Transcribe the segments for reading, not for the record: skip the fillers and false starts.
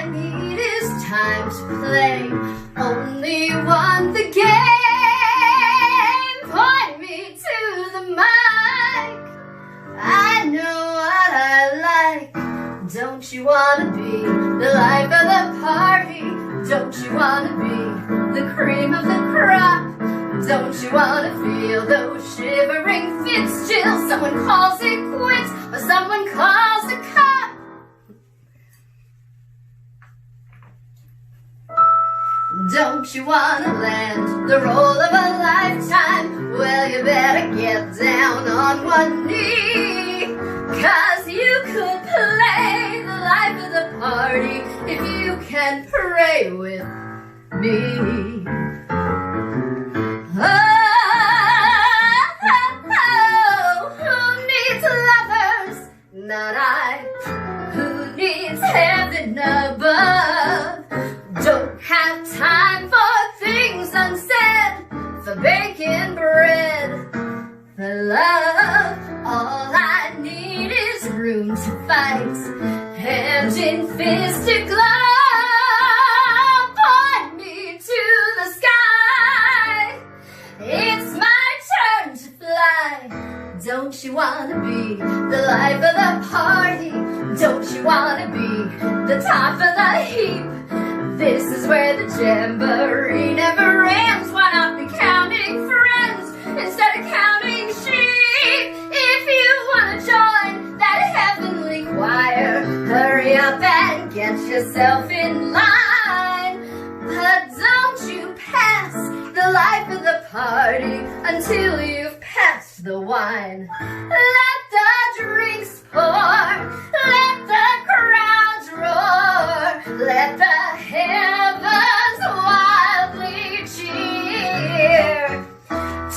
I need is time to play. Only won the game. Point me to the mic. I know what I like. Don't you wanna be the life of the party? Don't you wanna be the cream of the crop? Don't you wanna feel those shivering fits till someone calls it quits or someone calls the cop? Don't you wanna land the role of a lifetime? Well, you better get down on one knee, 'cause you could play the life of the party if you can pray with me. Who needs lovers? Not I. Who needs heaven above? Don't have time for things unsaid, for baking bread, for love. All I need is room to fight, hand in fist to glow. Point me to the sky. It's my turn to fly. Don't you wanna be the life of the party? Don't you wanna be the top of the heap? This is where the jamboree never ends. Why not be counting friends instead of counting sheep? If you wanna join that heavenly choir, hurry up and get yourself in line. But don't you pass the life of the party until you've passed the wine. Let the drinks pour, let the crowds roar, let the heavens wildly cheer,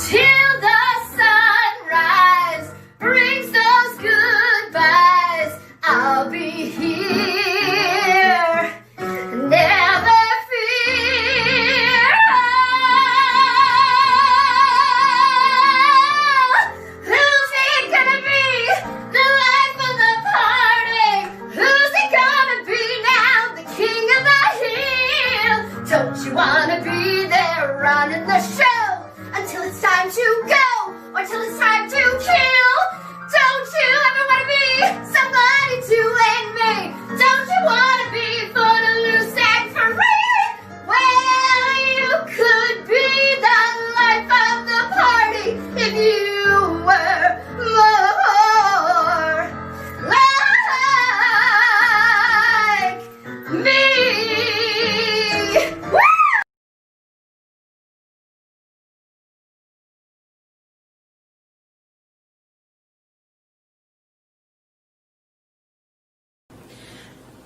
till the sunrise brings those goodbyes. I'll be here, never fear. Who's it gonna be? The life of the party. Who's it gonna be now? The king of the hill. Don't you wanna be there running the show until it's time to go or till it's time to kill? Don't you ever wanna be somebody to envy? Don't you wanna be footloose and free? Well, you could be the life of the party if you were more like me. Woo!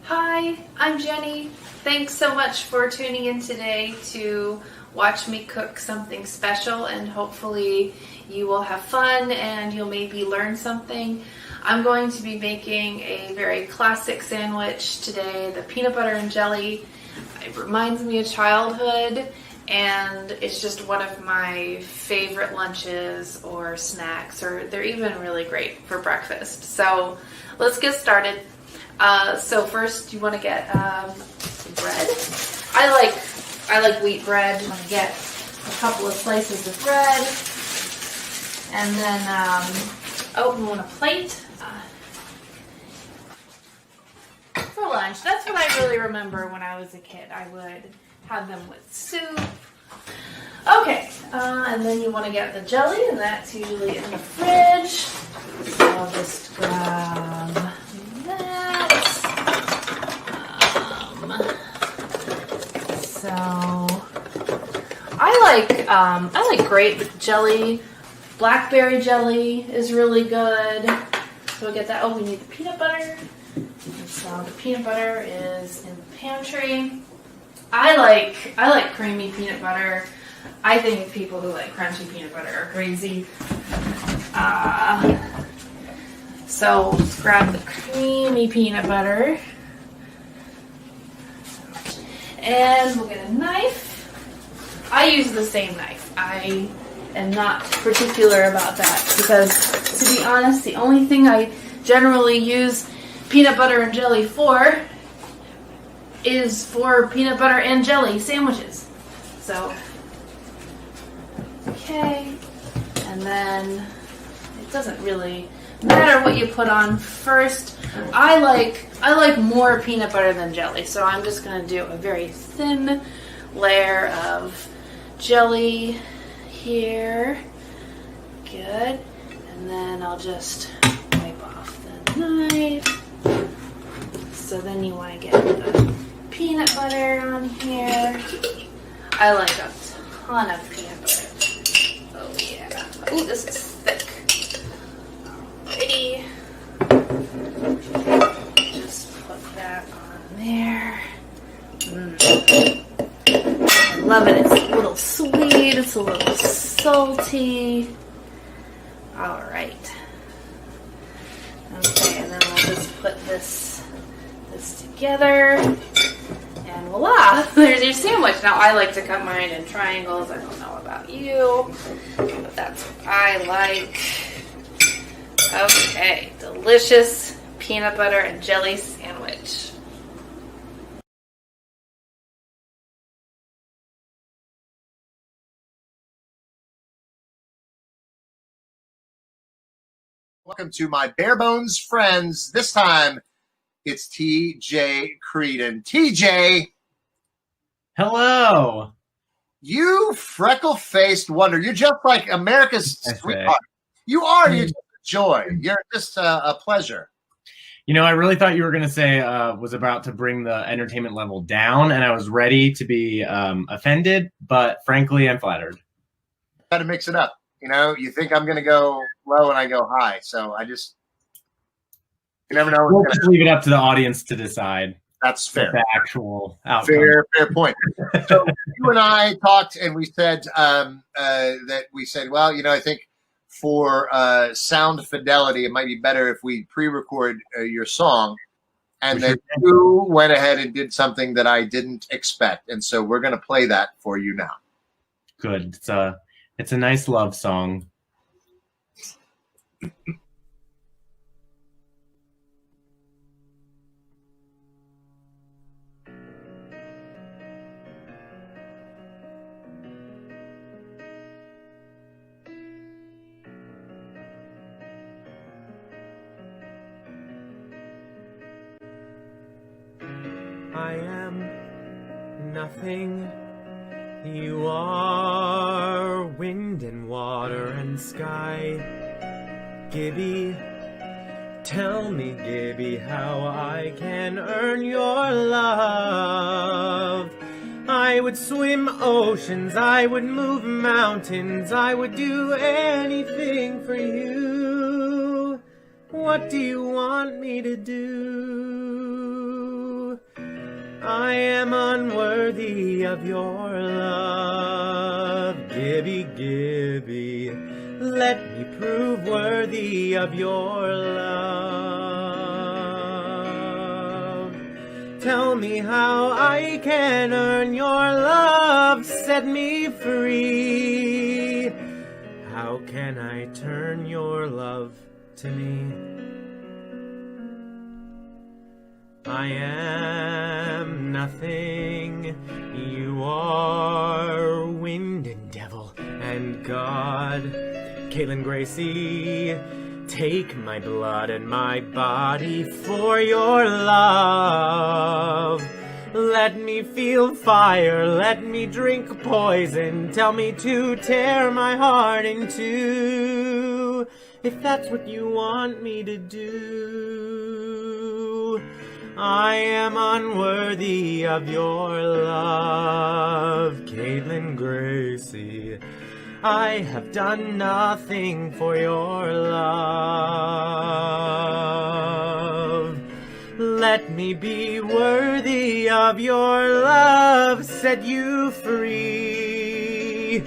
Hi, I'm Jenny. Thanks so much for tuning in today to watch me cook something special, and hopefully you will have fun and you'll maybe learn something. I'm going to be making a very classic sandwich today, the peanut butter and jelly. It reminds me of childhood, and it's just one of my favorite lunches or snacks, or they're even really great for breakfast. So let's get started. So first you want to get some bread. I like wheat bread. You want to get a couple of slices of bread, and then you want a plate for lunch. That's what I really remember when I was a kid. I would have them with soup. Okay, and then you want to get the jelly, and that's usually in the fridge. So I'll just grab that. So I like grape jelly. Blackberry jelly is really good. So we'll get that. Oh, we need the peanut butter. So the peanut butter is in the pantry. I like creamy peanut butter. I think people who like crunchy peanut butter are crazy. So let's grab the creamy peanut butter. And we'll get a knife. I use the same knife. I am not particular about that because, to be honest, the only thing I generally use peanut butter and jelly for is for peanut butter and jelly sandwiches. So, okay, and then it doesn't really matter what you put on first. I like more peanut butter than jelly, so I'm just gonna do a very thin layer of jelly here. Good. And then I'll just wipe off the knife. So then you want to get the peanut butter on here. I like a ton of peanut butter. Oh yeah. Oh, this is thick. Alrighty. Just put that on there. I love it. It's a little sweet. It's a little salty. All right. Okay, and then we'll just put this together, and voila! There's your sandwich. Now I like to cut mine in triangles. I don't know about you, but that's what I like. Okay, delicious peanut butter and jelly sandwich. Welcome to my bare bones friends. This time it's TJ Creedon. TJ, hello. You freckle-faced wonder. You're just like America's sweetheart. You are. You're just a joy. You're just a pleasure. You know, I really thought you were going to say was about to bring the entertainment level down, and I was ready to be offended, but frankly, I'm flattered. Got to mix it up. You know, you think I'm going to go low and I go high. So you never know. We'll just leave it up to the audience to decide. That's fair. The actual outcome. Fair point. So you and I talked, and we said well, you know, I think for sound fidelity, it might be better if we pre-record your song. And then you went ahead and did something that I didn't expect. And so we're going to play that for you now. Good. It's a nice love song. I am nothing. You are wind and water and sky. Gibby, tell me, Gibby, how I can earn your love. I would swim oceans, I would move mountains, I would do anything for you. What do you want me to do? I am unworthy of your love. Gibby, Gibby, let me prove worthy of your love. Tell me how I can earn your love. Set me free. How can I turn your love to me? I am nothing. You are wind and devil and God. Caitlin Gracie, take my blood and my body for your love. Let me feel fire, let me drink poison. Tell me to tear my heart in two, if that's what you want me to do. I am unworthy of your love, Caitlin Gracie. I have done nothing for your love. Let me be worthy of your love, set you free.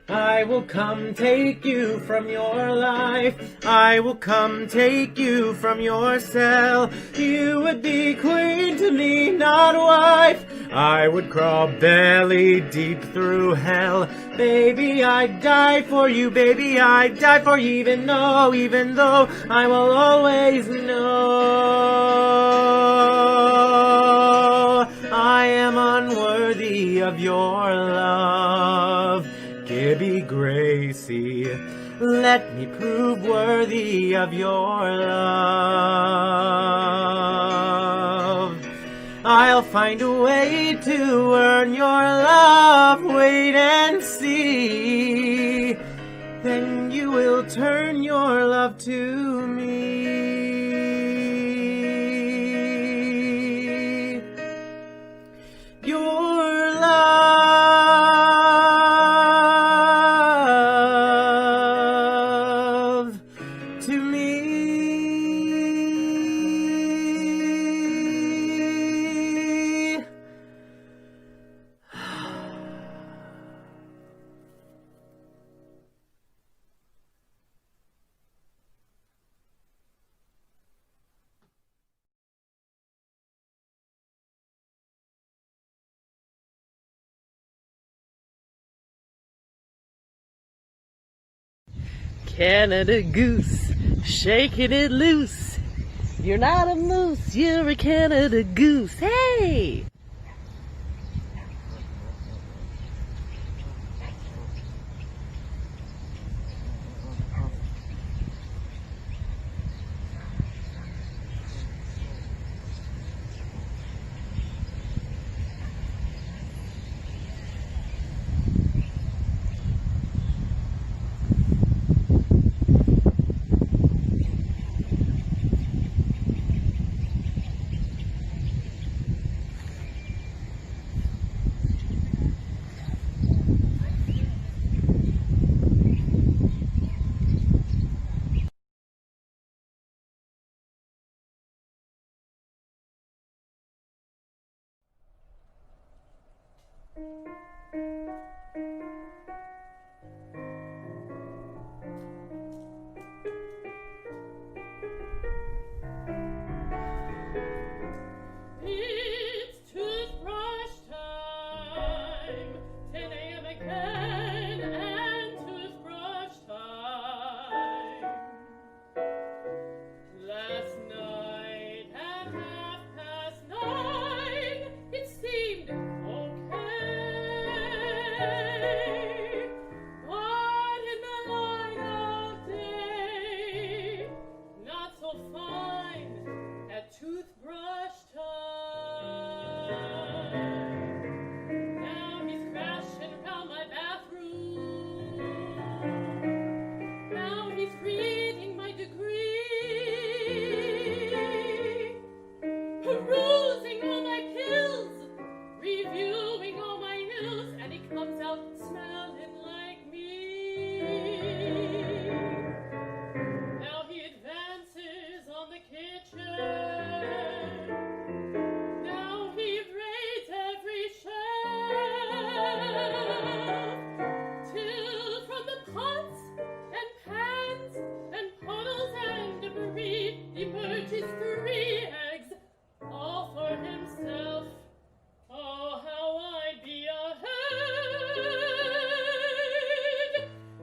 I will come take you from your life. I will come take you from your cell. You would be queen to me, not wife. I would crawl belly deep through hell. Baby, I'd die for you. Baby, I'd die for you. Even though I will always know of your love. Gibby Gracie, let me prove worthy of your love. I'll find a way to earn your love, wait and see. Then you will turn your love to me. Your love to me. Canada goose, shaking it loose. You're not a moose, you're a Canada goose. Hey! It's toothbrush time, 10 a.m. again, and toothbrush time. Last night at 9:30, it seemed okay, but in the light of day, not so fine at toothbrush time. Now he's crashing around my bathroom. Now he's reading my degree, perusing all my pills, reviewing all my ills, and he comes out smelling like me. Now he advances on the kitchen. Now he raids every shelf, till from the pots and pans and puddles and debris emerges 3 eggs, all for himself. Oh, how I'd be ahead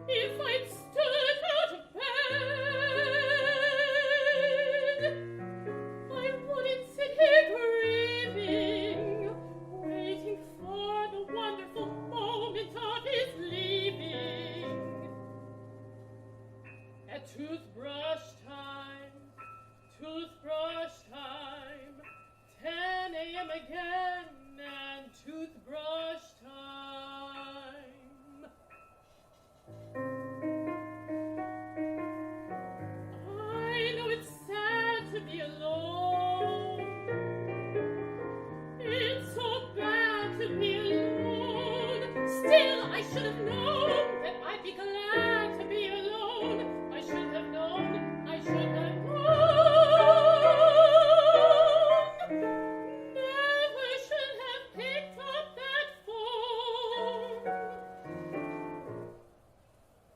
if I'd stood out of bed. I wouldn't sit here grieving, waiting for the wonderful moment of his leaving. At toothbrush time, 10 a.m. again, and toothbrush time. I know it's sad to be alone. It's so bad to be alone. Still, I should have known that I'd be glad to be alone. I should have known. I should have known. Never should have picked up that phone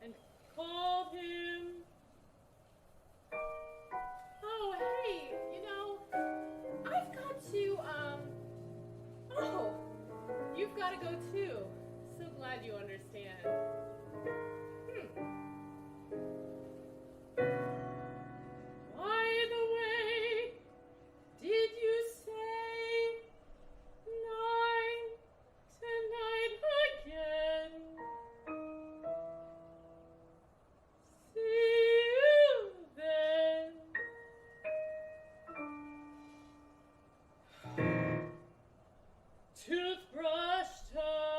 and called him. Oh, hey, I've got to, oh, you've got to go too. So glad you understand. By the way, did you say 9 tonight? toothbrush time.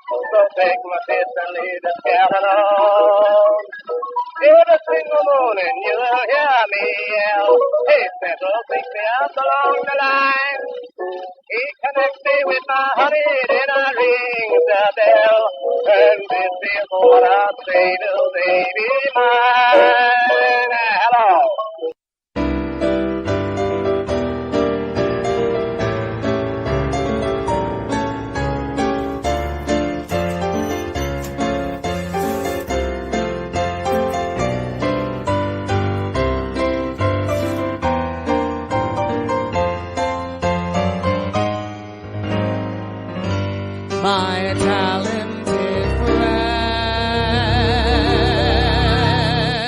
So take my fist and lead the cattle on. Every single morning you'll hear me yell, hey, Petrol, take me up along the line. He connects me with my honey, then I ring the bell. And this is what I say to baby mine. Hello. My talented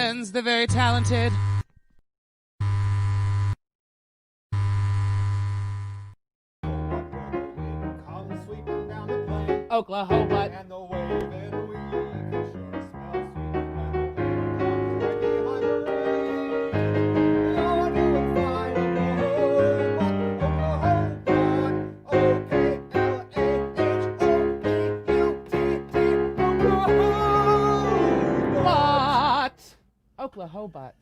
friends, the very talented. Come sweeping down the plain, Oklahoma. and the waving wheat can sure smell sweet when the wind comes right behind the rain. Oh, I knew it fine, Oklahoma.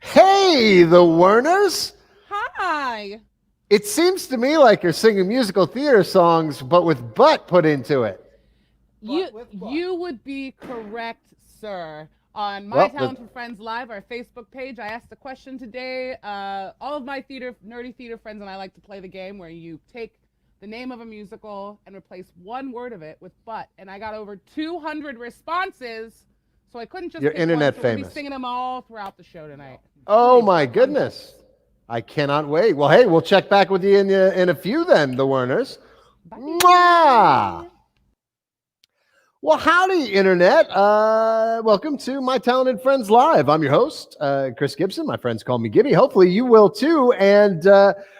Hey, the Werners. Hi. I? It seems to me like you're singing musical theater songs, but with butt put into it. You would be correct, sir. On My Well, Talent for Friends Live, our Facebook page, I asked a question today. All of my nerdy theater friends and I like to play the game where you take the name of a musical and replace one word of it with butt. And I got over 200 responses, so I couldn't just You're pick internet one, so we'll famous. be singing them all throughout the show tonight. Oh my goodness. I cannot wait. Well, hey, we'll check back with you in a few then, the Werners. Mwah! Well, howdy, Internet. Welcome to My Talented Friends Live. I'm your host, Chris Gibson. My friends call me Gibby. Hopefully you will too. And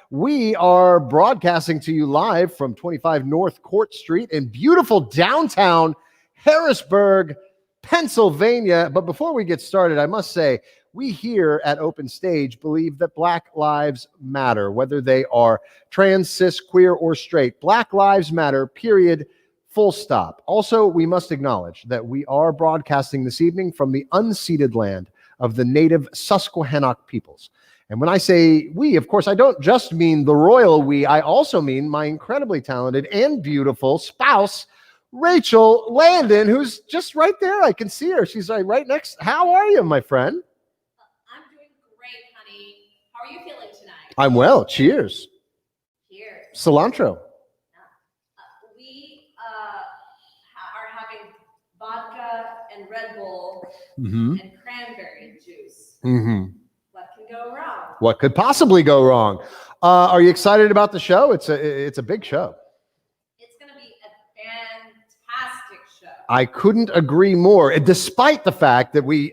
we are broadcasting to you live from 25 North Court Street in beautiful downtown Harrisburg, Pennsylvania. But before we get started, I must say, we here at Open Stage believe that Black Lives Matter, whether they are trans, cis, queer, or straight. Black Lives Matter, period, full stop. Also, we must acknowledge that we are broadcasting this evening from the unceded land of the native Susquehannock peoples. And when I say we, of course, I don't just mean the royal we, I also mean my incredibly talented and beautiful spouse, Rachel Landon, who's just right there. I can see her. She's right next. How are you, my friend? I'm doing great, honey. How are you feeling tonight? I'm well. Cheers. Cheers. Cilantro. We are having vodka and Red Bull Mm-hmm. and cranberry juice. Mm-hmm. What can go wrong? What could possibly go wrong? Are you excited about the show? It's a big show. It's going to be a fantastic show. I couldn't agree more. Despite the fact that we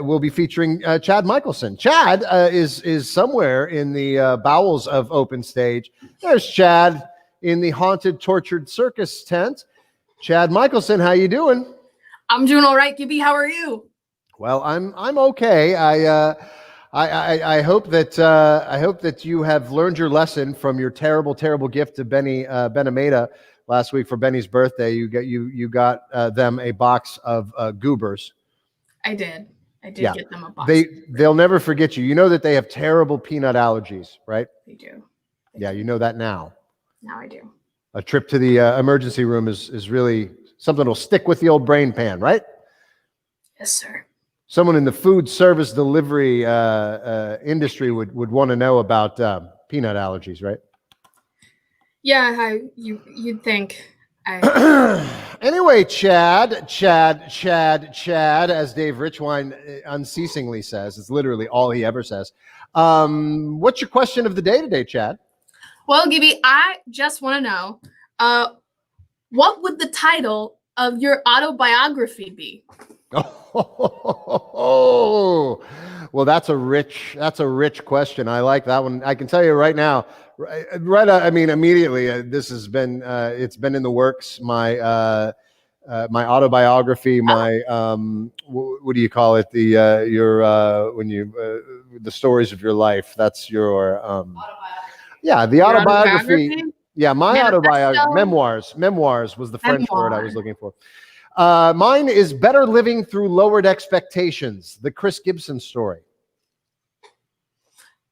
will be featuring Chad Michelson. Chad is somewhere in the bowels of Open Stage. There's Chad in the haunted, tortured circus tent. Chad Michelson, how you doing? I'm doing all right, Gibby. How are you? Well, I'm okay. I hope that you have learned your lesson from your terrible gift to Benny Benameda last week for Benny's birthday. You got them a box of goobers. I did Yeah. get them a box. They'll never forget you. You know that they have terrible peanut allergies, right? They do. Yeah, you know that now. Now I do. A trip to the emergency room is really something that'll stick with the old brain pan, right? Yes, sir. Someone in the food service delivery industry would want to know about peanut allergies, right? Yeah, you'd think. Anyway, Chad, as Dave Richwine unceasingly says, it's literally all he ever says. What's your question of the day today, Chad? Well, Gibby, I just want to know, what would the title of your autobiography be? Oh, well, that's a rich question. I like that one. I can tell you right now, I mean, immediately, this has been, it's been in the works. My autobiography, my, what do you call it? The stories of your life. That's your, yeah, the autobiography. Yeah, my autobiography, memoirs was the French word I was looking for. Mine is Better Living Through Lowered Expectations, the Chris Gibson story.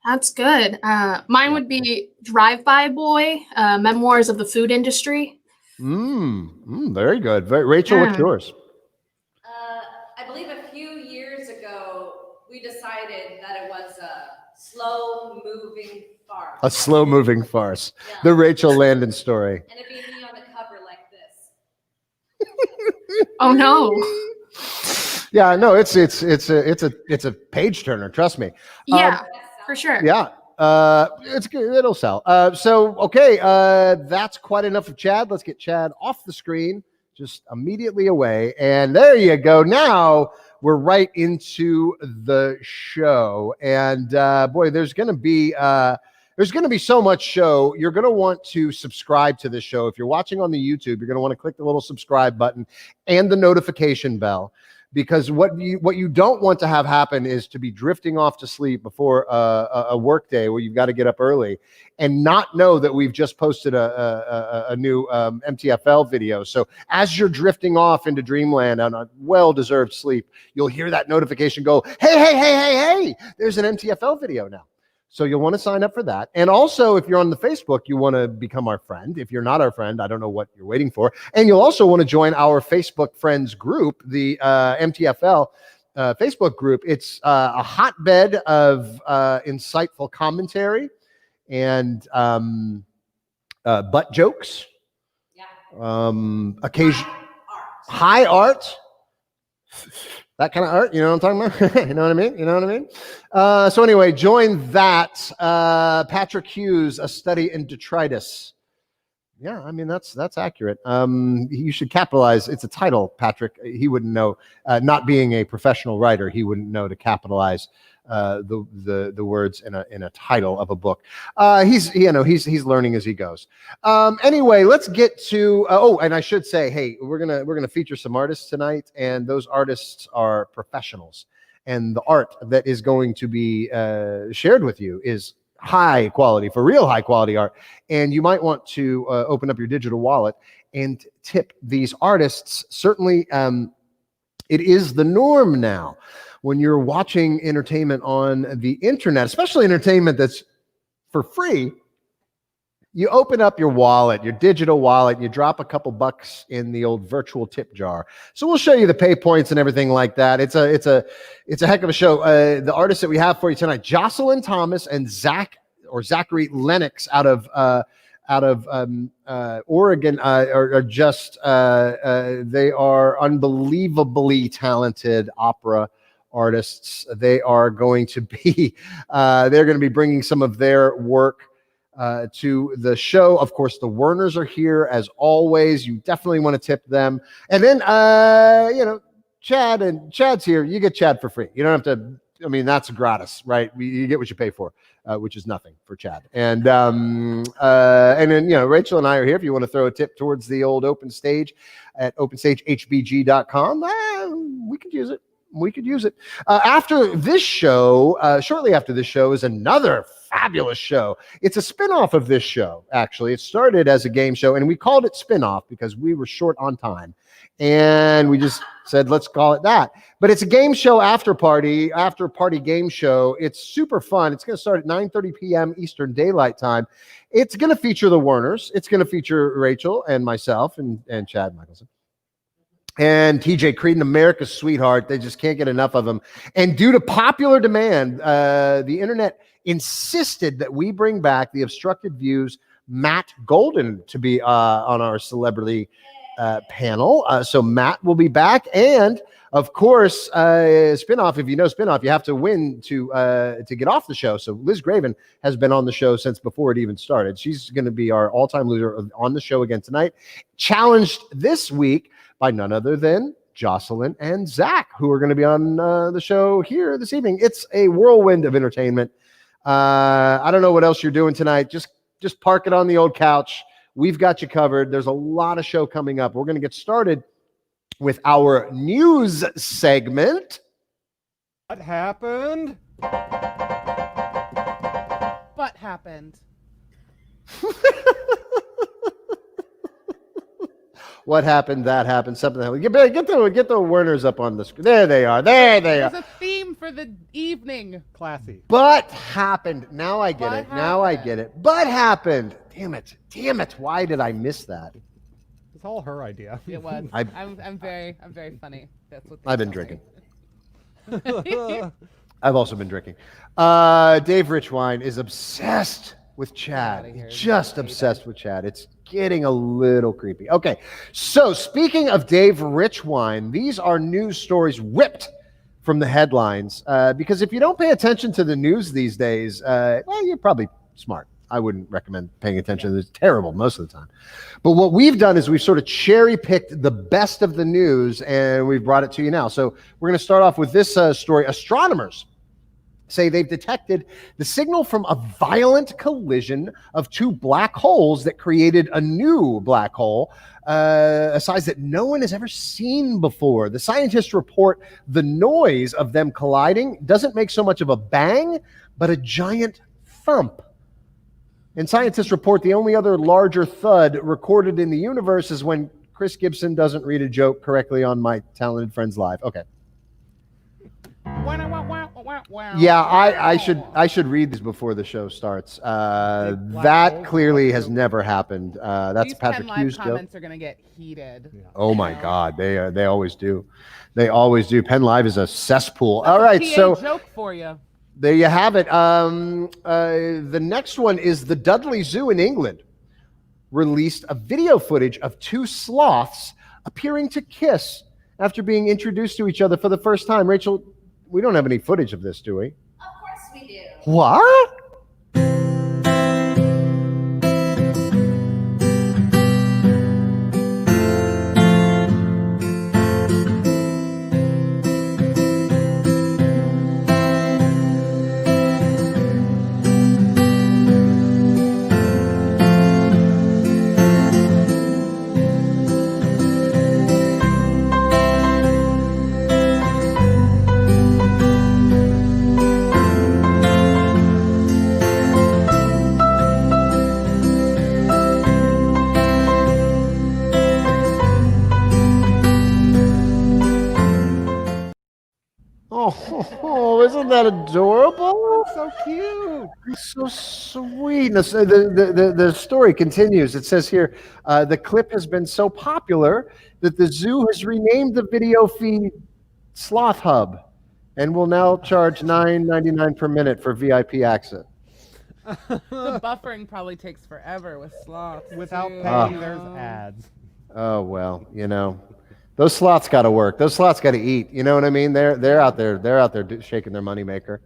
That's good. Mine would be Drive-By Boy, Memoirs of the Food Industry. Very good. Rachel, what's yours? I believe a few years ago, we decided that it was a slow-moving farce. A slow-moving farce. Yeah. The Rachel Landon story. And it'd be me on the cover like this. Oh no. Yeah, no, it's a page turner. Trust me. Yeah, for sure. Yeah, it's good. It'll sell. Okay, that's quite enough of Chad. Let's get Chad off the screen, just immediately away. And there you go. Now we're right into the show. And boy, there's going to be so much show. You're going to want to subscribe to this show. If you're watching on the YouTube, you're going to want to click the little subscribe button and the notification bell. Because what you don't want to have happen is to be drifting off to sleep before a work day where you've got to get up early and not know that we've just posted a new MTFL video. So as you're drifting off into dreamland on a well-deserved sleep, you'll hear that notification go, hey, there's an MTFL video now. So you'll want to sign up for that. And also, if you're on the Facebook, you want to become our friend. If you're not our friend, I don't know what you're waiting for. And you'll also want to join our Facebook friends group, the MTFL Facebook group. It's a hotbed of insightful commentary and butt jokes. Occasion high art. That kind of art, you know what I'm talking about? You know what I mean? You know what I mean? So anyway, join that. Patrick Hughes, A Study in Detritus. Yeah, I mean, that's accurate. You should capitalize. It's a title, Patrick. He wouldn't know. Not being a professional writer, he wouldn't know to capitalize the words in a title of a book. He's learning as he goes. Anyway, let's get to and I should say, hey, we're gonna feature some artists tonight, and those artists are professionals, and the art that is going to be shared with you is high quality, for real high quality art. And you might want to open up your digital wallet and tip these artists. Certainly, it is the norm now. When you're watching entertainment on the internet, especially entertainment that's for free, you open up your wallet, your digital wallet, and you drop a couple bucks in the old virtual tip jar. So we'll show you the pay points and everything like that. It's a heck of a show. The artists that we have for you tonight, Jocelyn Thomas and Zachary Lenox out of Oregon, are just they are unbelievably talented opera artists. They are going to be bringing some of their work to the show. Of course, the Werners are here as always. You definitely want to tip them. And then Chad's here. You get Chad for free. You don't have to. I mean, that's gratis, right? You get what you pay for, which is nothing for Chad. And then Rachel and I are here if you want to throw a tip towards the old open stage at openstagehbg.com. We could use it. We could use it. After this show, shortly after this show, is another fabulous show. It's a spinoff of this show, actually. It started as a game show, and we called it Spinoff because we were short on time. And we just said, let's call it that. But it's a game show after party game show. It's super fun. It's going to start at 9:30 p.m. Eastern Daylight Time. It's going to feature the Werners. It's going to feature Rachel and myself and Chad Michelson. And TJ Creedon, America's sweetheart. They just can't get enough of him. And due to popular demand, the internet insisted that we bring back the Obstructed Views Matt Golden to be on our celebrity panel. So Matt will be back. And of course, Spinoff, if you know Spinoff, you have to win to get off the show. So Liz Graven has been on the show since before it even started. She's going to be our all-time loser on the show again tonight. Challenged this week by none other than Jocelyn and Zach, who are going to be on the show here this evening. It's a whirlwind of entertainment. I don't know what else you're doing tonight. Just park it on the old couch. We've got you covered. There's a lot of show coming up. We're going to get started with our news segment. What happened? What happened? What happened? That happened. Something happened. Get the Werners up on the screen. There they are. There they are. There's a theme for the evening. Classy. But happened. Now I get it. But Now I get it. But happened. Damn it. Why did I miss that? It's all her idea. It was. I'm very funny. That's what I've been drinking. I've also been drinking. Dave Richwine is obsessed with Chad. Just obsessed with Chad. It's getting a little creepy. Okay, so speaking of Dave Richwine, these are news stories ripped from the headlines. Because if you don't pay attention to the news these days, well, you're probably smart. I wouldn't recommend paying attention. It's terrible most of the time. But what we've done is we've sort of cherry-picked the best of the news, and we've brought it to you now. So we're going to start off with this story. Astronomers say they've detected the signal from a violent collision of two black holes that created a new black hole, a size that no one has ever seen before. The scientists report the noise of them colliding doesn't make so much of a bang, but a giant thump. And scientists report the only other larger thud recorded in the universe is when Chris Gibson doesn't read a joke correctly on My Talented Friends Live. Okay. Yeah, I should read these before the show starts. That clearly has never happened. That's These Patrick Penn Live Hughes' joke. comments are gonna get heated. Oh my God, they always do. They always do. Penn Live is a cesspool. That's All right, a PA so joke for you. there you have it. The next one is the Dudley Zoo in England released a video footage of two sloths appearing to kiss after being introduced to each other for the first time. Rachel, we don't have any footage of this, do we? Of course we do. What? Oh, isn't that adorable? So cute. It's so sweet. The story continues. It says here, the clip has been so popular that the zoo has renamed the video feed Sloth Hub and will now charge $9.99 per minute for VIP access. The buffering probably takes forever with sloths. Without too. paying, there's ads. Oh, well, those sloths got to work. Those sloths got to eat. You know what I mean? They're out there. They're out there shaking their moneymaker.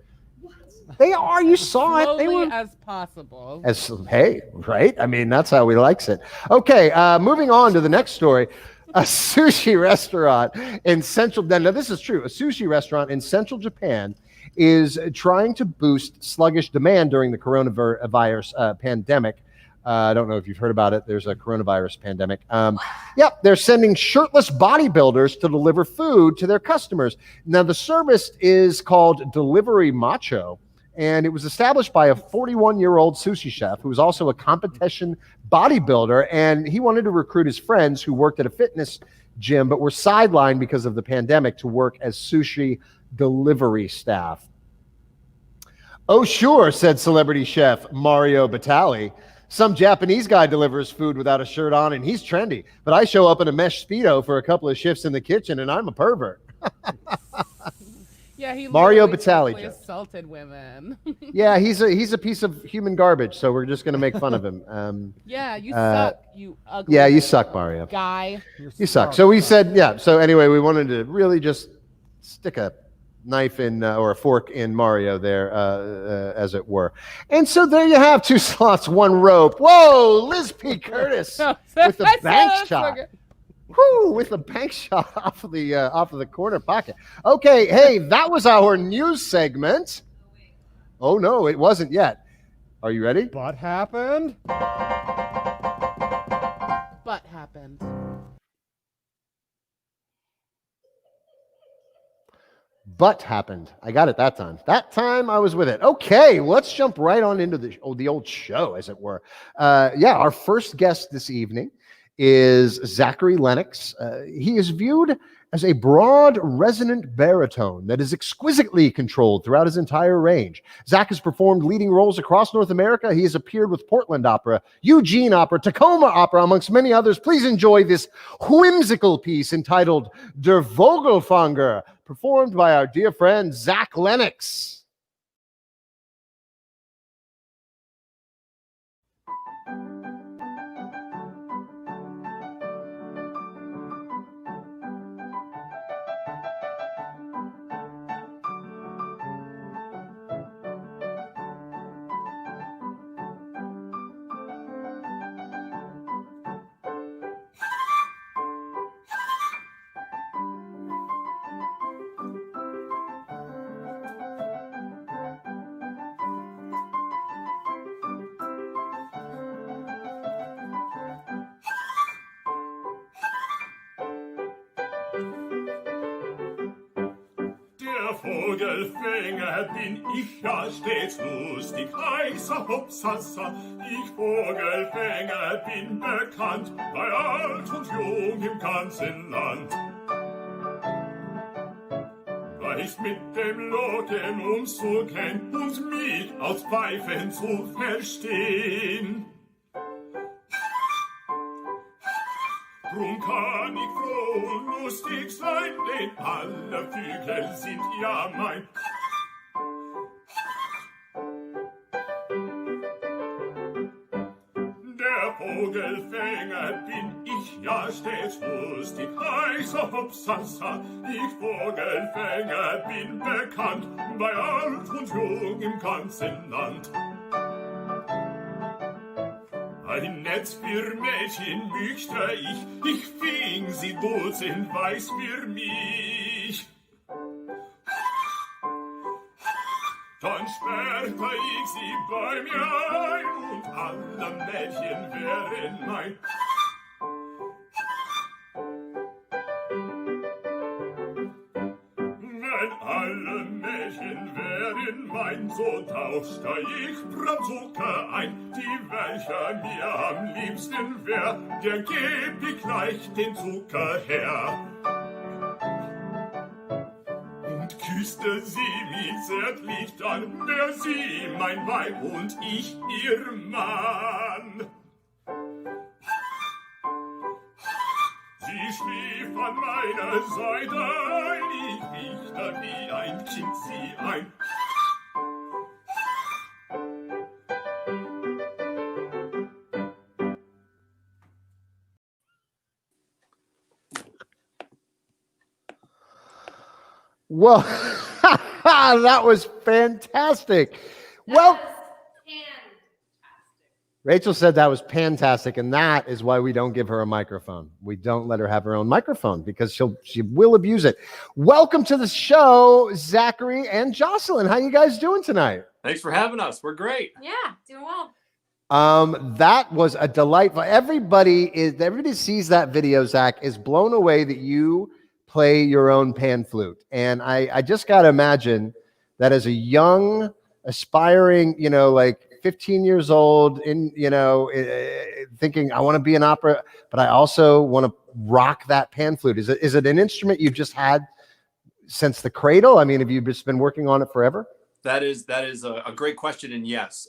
They are. You saw it. They Slowly were as possible. hey, right? I mean, that's how we likes it. Okay, moving on to the next story. A sushi restaurant in central. Now, this is true. A sushi restaurant in central Japan is trying to boost sluggish demand during the coronavirus pandemic. I don't know if you've heard about it. There's a coronavirus pandemic. They're sending shirtless bodybuilders to deliver food to their customers. Now, the service is called Delivery Macho, and it was established by a 41-year-old sushi chef who was also a competition bodybuilder, and he wanted to recruit his friends who worked at a fitness gym but were sidelined because of the pandemic to work as sushi delivery staff. Oh, sure, said celebrity chef Mario Batali. Some Japanese guy delivers food without a shirt on, and he's trendy. But I show up in a mesh Speedo for a couple of shifts in the kitchen, and I'm a pervert. Yeah, he Mario literally Batali joke. assaulted women. Yeah, he's a piece of human garbage, so we're just going to make fun of him. Yeah, you suck, you ugly. Yeah, you suck, Mario. Guy. You suck. So we said, yeah. So anyway, we wanted to really just stick a knife in or a fork in Mario there, as it were. And so there you have two slots, one rope. Whoa, Liz P. Curtis with the bank shot. Whoo, with the bank shot off of the corner pocket. Okay, hey, that was our news segment. Oh no, it wasn't yet. Are you ready? What happened? But happened. But happened. I got it that time. That time I was with it. Okay, let's jump right on into the old show, as it were. Our first guest this evening is Zachary Lenox. He is viewed as a broad, resonant baritone that is exquisitely controlled throughout his entire range. Zach has performed leading roles across North America. He has appeared with Portland Opera, Eugene Opera, Tacoma Opera, amongst many others. Please enjoy this whimsical piece entitled Der Vogelfanger, performed by our dear friend Zach Lenox. Vogelfänger bin ich ja stets lustig, heißer Hopsasa. Ich Vogelfänger bin bekannt, bei alt und jung im ganzen Land. leicht mit dem Locken umzugehen und mich aus Pfeifen zu verstehen. Drum kann ich froh und lustig sein, denn alle Vögel sind ja mein. Der Vogelfänger bin ich ja stets lustig, heißer Hopsasa. Ich Vogelfänger bin bekannt, bei alt und jung im ganzen Land. Ein Netz für Mädchen möchte ich fing sie dutzendweis für mich. Dann sperrte ich sie bei mir ein und alle Mädchen wären mein. Wenn alle Mädchen wären mein, so tauschte ich Bramzucker ein. Die welcher mir am liebsten wär, der geb ich gleich den Zucker her. Und küsste sie mich zärtlich, dann wär sie mein Weib und ich ihr Mann. Sie schlief an meiner Seite ein, ich riechte wie ein Kind sie ein. Well, that was fantastic. Well, Rachel said that was fantastic, and that is why we don't give her a microphone. We don't let her have her own microphone because she will abuse it. Welcome to the show, Zachary and Jocelyn. How you guys doing tonight? Thanks for having us. We're great. Yeah, doing well. That was a delight. Everybody sees that video, Zach, is blown away that you play your own pan flute. And I just got to imagine that as a young, aspiring, like 15 years old, thinking I want to be an opera, but I also want to rock that pan flute. Is it an instrument you've just had since the cradle? I mean, have you just been working on it forever? That is a great question. And yes,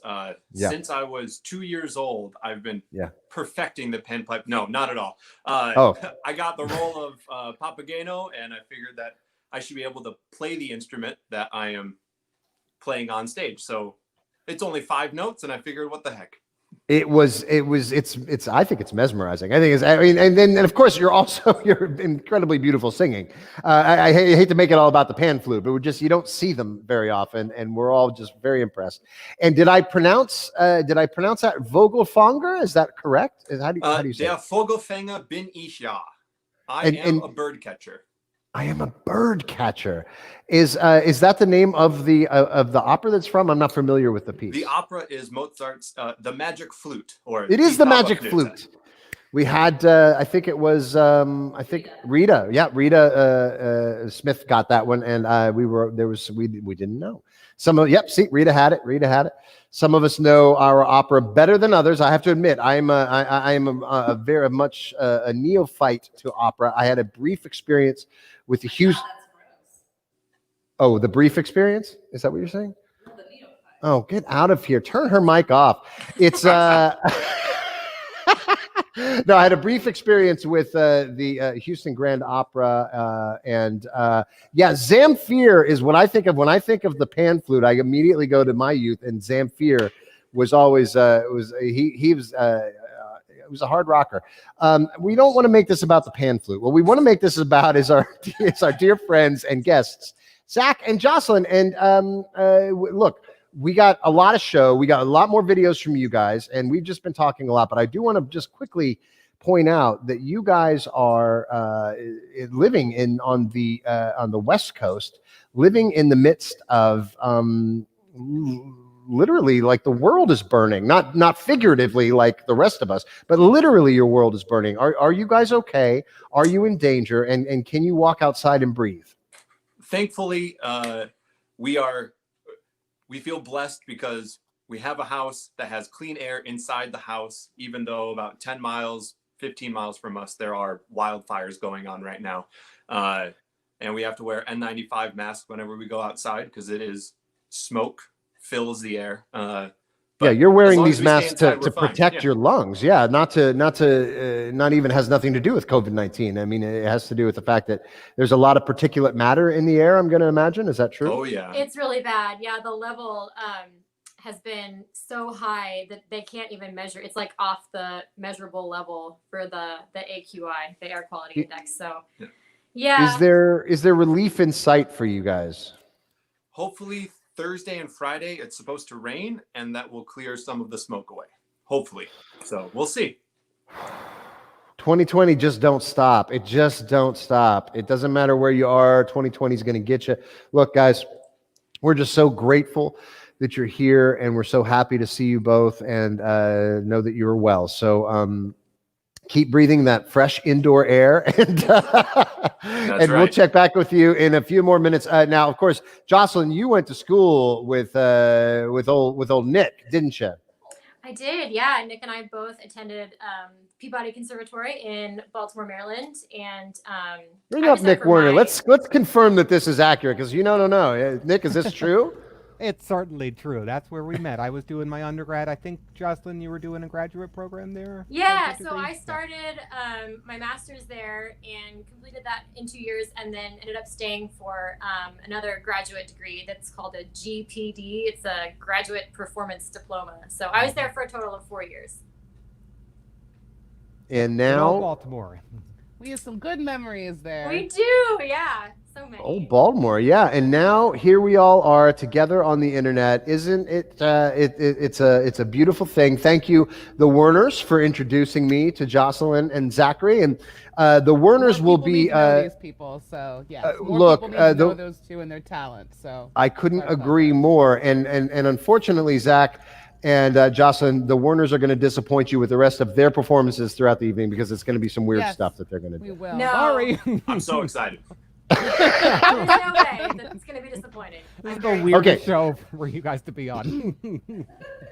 since I was 2 years old, I've been perfecting the panpipe. No, not at all. I got the role of Papageno, and I figured that I should be able to play the instrument that I am playing on stage. So it's only 5 notes, and I figured, what the heck? It's I think it's mesmerizing. And of course you're incredibly beautiful singing. I hate to make it all about the pan flute, but you don't see them very often, and we're all just very impressed. And did I pronounce that Vogelfänger? Is that correct? How do you say Der Vogelfänger bin ich ja. I am a bird catcher. I am a bird catcher. Is that the name of the opera that's from? I'm not familiar with the piece. The opera is Mozart's The Magic Flute. It is the Magic Flute. We had, I think it was, Rita. Yeah, Rita Smith got that one, and we didn't know. Rita had it. Some of us know our opera better than others. I have to admit, I am a very much a neophyte to opera. I had a brief experience with the Hughes. Oh, the brief experience? Is that what you're saying? Oh, get out of here. Turn her mic off. It's no, I had a brief experience with the Houston Grand Opera, and Zamfir is what I think of when I think of the pan flute. I immediately go to my youth, and Zamfir was always he was a hard rocker. We don't want to make this about the pan flute. What we want to make this about is our dear friends and guests, Zach and Jocelyn. And look, we got a lot of show. We got a lot more videos from you guys, and we've just been talking a lot. But I do want to just quickly point out that you guys are living on the West Coast, living in the midst of literally, like, the world is burning. Not figuratively like the rest of us, but literally your world is burning. Are you guys okay? Are you in danger? And can you walk outside and breathe? Thankfully, we feel blessed because we have a house that has clean air inside the house, even though about 10 miles, 15 miles from us, there are wildfires going on right now. and we have to wear N95 masks whenever we go outside because it is smoke fills the air. Yeah, you're wearing as these long as we masks stay inside, to we're fine. protect Yeah. your lungs. Yeah, not even has nothing to do with COVID-19. I mean, it has to do with the fact that there's a lot of particulate matter in the air, I'm going to imagine. Is that true? Oh yeah. It's really bad. Yeah, the level has been so high that they can't even measure. It's like off the measurable level for the AQI, the air quality index. So yeah. Is there relief in sight for you guys? Hopefully Thursday and Friday it's supposed to rain, and that will clear some of the smoke away. Hopefully. So we'll see. 2020 just don't stop. It just don't stop. It doesn't matter where you are. 2020 is going to get you. Look, guys, we're just so grateful that you're here, and we're so happy to see you both and know that you're well. So keep breathing that fresh indoor air, and we'll check back with you in a few more minutes. Now, of course, Jocelyn, you went to school with old Nick, didn't you? I did, yeah. Nick and I both attended Peabody Conservatory in Baltimore, Maryland, and Bring up Nick Werner. Let's confirm that this is accurate, because no. Nick, is this true? It's certainly true. That's where we met. I was doing my undergrad. I think, Jocelyn, you were doing a graduate program there? Yeah, so I started my master's there and completed that in 2 years, and then ended up staying for another graduate degree that's called a GPD. It's a Graduate Performance Diploma. So I was there for a total of 4 years. And now Baltimore. We have some good memories there. We do, yeah. So many. Oh, Baltimore, yeah. And now here we all are together on the internet. Isn't it? It's a beautiful thing. Thank you, the Werners, for introducing me to Jocelyn and Zachary. And the Werners will be. These people, so yeah. Look, people need to know those two and their talent. So I couldn't agree more. And unfortunately, Zach and Jocelyn, the Werners are going to disappoint you with the rest of their performances throughout the evening, because it's going to be some weird stuff that they're going to do. We will. No. Sorry. I'm so excited. There's no way that it's going to be disappointing. This is the weirdest show for you guys to be on.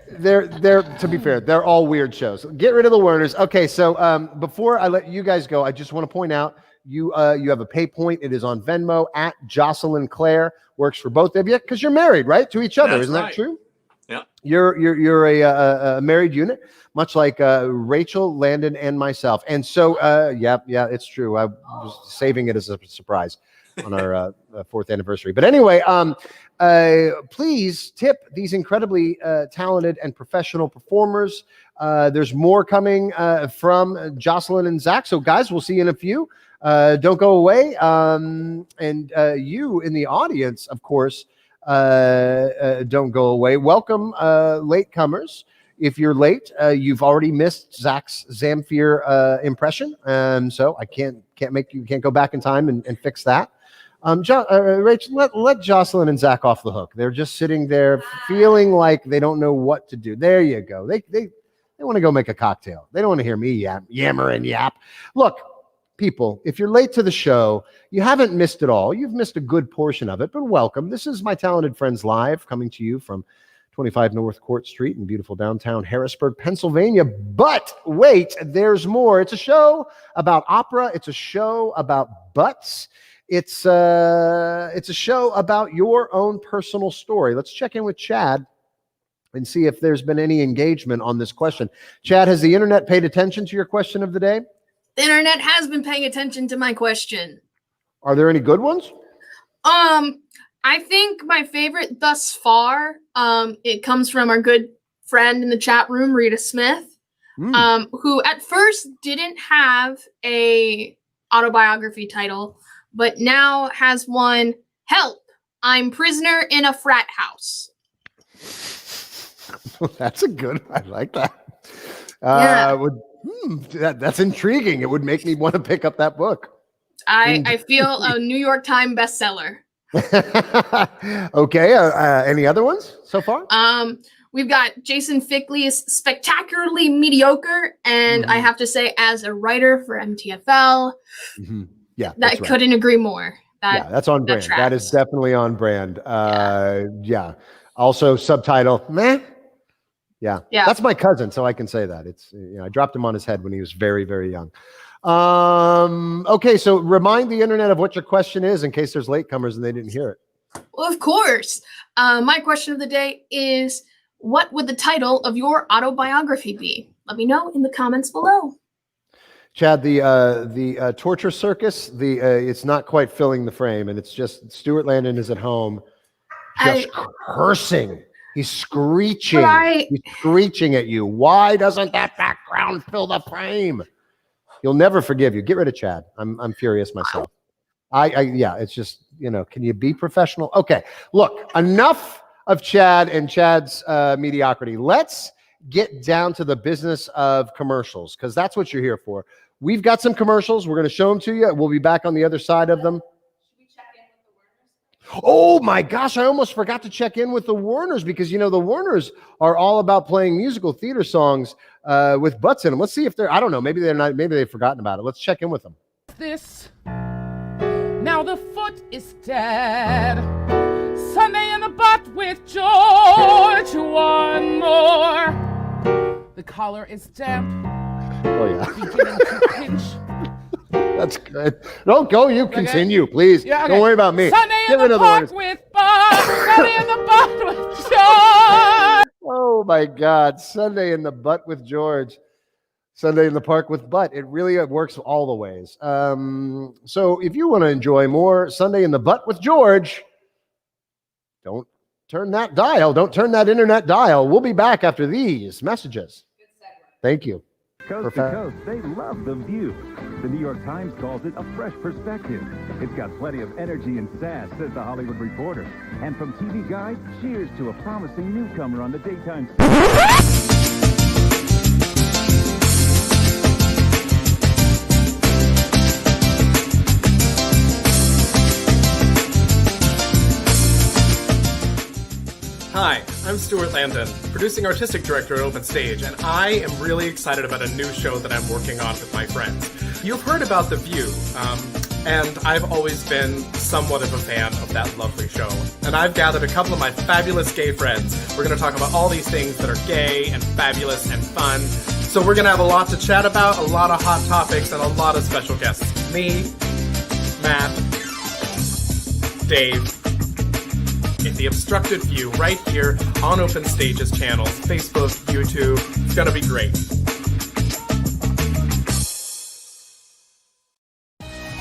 They're to be fair, they're all weird shows. Get rid of the Werners. Okay, so before I let you guys go, I just want to point out you have a pay point. It is on Venmo at Jocelyn Claire. Works for both of you because you're married, right, to each other. Isn't that true? Yeah. You're a married unit, much like Rachel, Landon, and myself. And so, yeah, it's true. I was saving it as a surprise on our 4th anniversary. But anyway, please tip these incredibly talented and professional performers. There's more coming from Jocelyn and Zach. So, guys, we'll see you in a few. Don't go away. And you in the audience, of course, don't go away. Welcome, latecomers. If you're late, you've already missed Zach's Zamfir impression, so I can't go back in time and fix that. Rachel, let Jocelyn and Zach off the hook. They're just sitting there feeling like they don't know what to do. There you go. They want to go make a cocktail. They don't want to hear me yammer and yap. Look, people, if you're late to the show, you haven't missed it all. You've missed a good portion of it, but welcome. This is My Talented Friends Live, coming to you from 25 North Court Street in beautiful downtown Harrisburg, Pennsylvania. But wait, there's more. It's a show about opera. It's a show about butts. It's a show about your own personal story. Let's check in with Chad and see if there's been any engagement on this question. Chad, has the internet paid attention to your question of the day? The internet has been paying attention to my question. Are there any good ones? I think my favorite thus far, it comes from our good friend in the chat room, Rita Smith, who at first didn't have a autobiography title, but now has one. Help! I'm prisoner in a frat house. That's a good. I like that. Yeah. That's intriguing. It would make me want to pick up that book. I feel a New York Times bestseller. Okay. Any other ones so far? We've got Jason Fickley's Spectacularly Mediocre, and I have to say, as a writer for MTFL, yeah, that couldn't agree more. That's on brand. That is definitely on brand. Yeah. Also, subtitle, meh. Yeah. That's my cousin, so I can say that. It's I dropped him on his head when he was very, very young. Okay, so remind the internet of what your question is in case there's latecomers and they didn't hear it. Well, of course. My question of the day is, what would the title of your autobiography be? Let me know in the comments below. Chad, the torture circus, it's not quite filling the frame, and it's just Stuart Landon is at home just cursing. He's screeching. He's screeching at you. Why doesn't that background fill the frame? He'll never forgive you. Get rid of Chad. I'm furious myself. Yeah, it's just, can you be professional? Okay, look, enough of Chad and Chad's mediocrity. Let's get down to the business of commercials, because that's what you're here for. We've got some commercials. We're going to show them to you. We'll be back on the other side of them. Oh my gosh, I almost forgot to check in with the Werners, because the Werners are all about playing musical theater songs with butts in them. Let's see if I don't know, maybe they're not, maybe they've forgotten about it. Let's check in with them. This. Now the foot is dead. Sunday in the butt with George. One more. The collar is damp. Oh yeah. Beginning to pinch. That's good. Don't go. You continue, please. Yeah, okay. Don't worry about me. Sunday in the park with Bud. Sunday in the butt with George. Oh my God. Sunday in the butt with George. Sunday in the park with butt. It really works all the ways. So if you want to enjoy more Sunday in the butt with George, don't turn that dial. Don't turn that internet dial. We'll be back after these messages. Thank you. Coast to coast, they love the view. The New York Times calls it a fresh perspective. It's got plenty of energy and sass, says the Hollywood Reporter. And from TV Guide, cheers to a promising newcomer on the daytime. Hi, I'm Stuart Landon, producing artistic director at Open Stage, and I am really excited about a new show that I'm working on with my friends. You've heard about The View, and I've always been somewhat of a fan of that lovely show. And I've gathered a couple of my fabulous gay friends. We're going to talk about all these things that are gay and fabulous and fun. So we're going to have a lot to chat about, a lot of hot topics, and a lot of special guests. Me, Matt, Dave, in the obstructed view right here on Open Stage's channels, Facebook, YouTube. It's going to be great.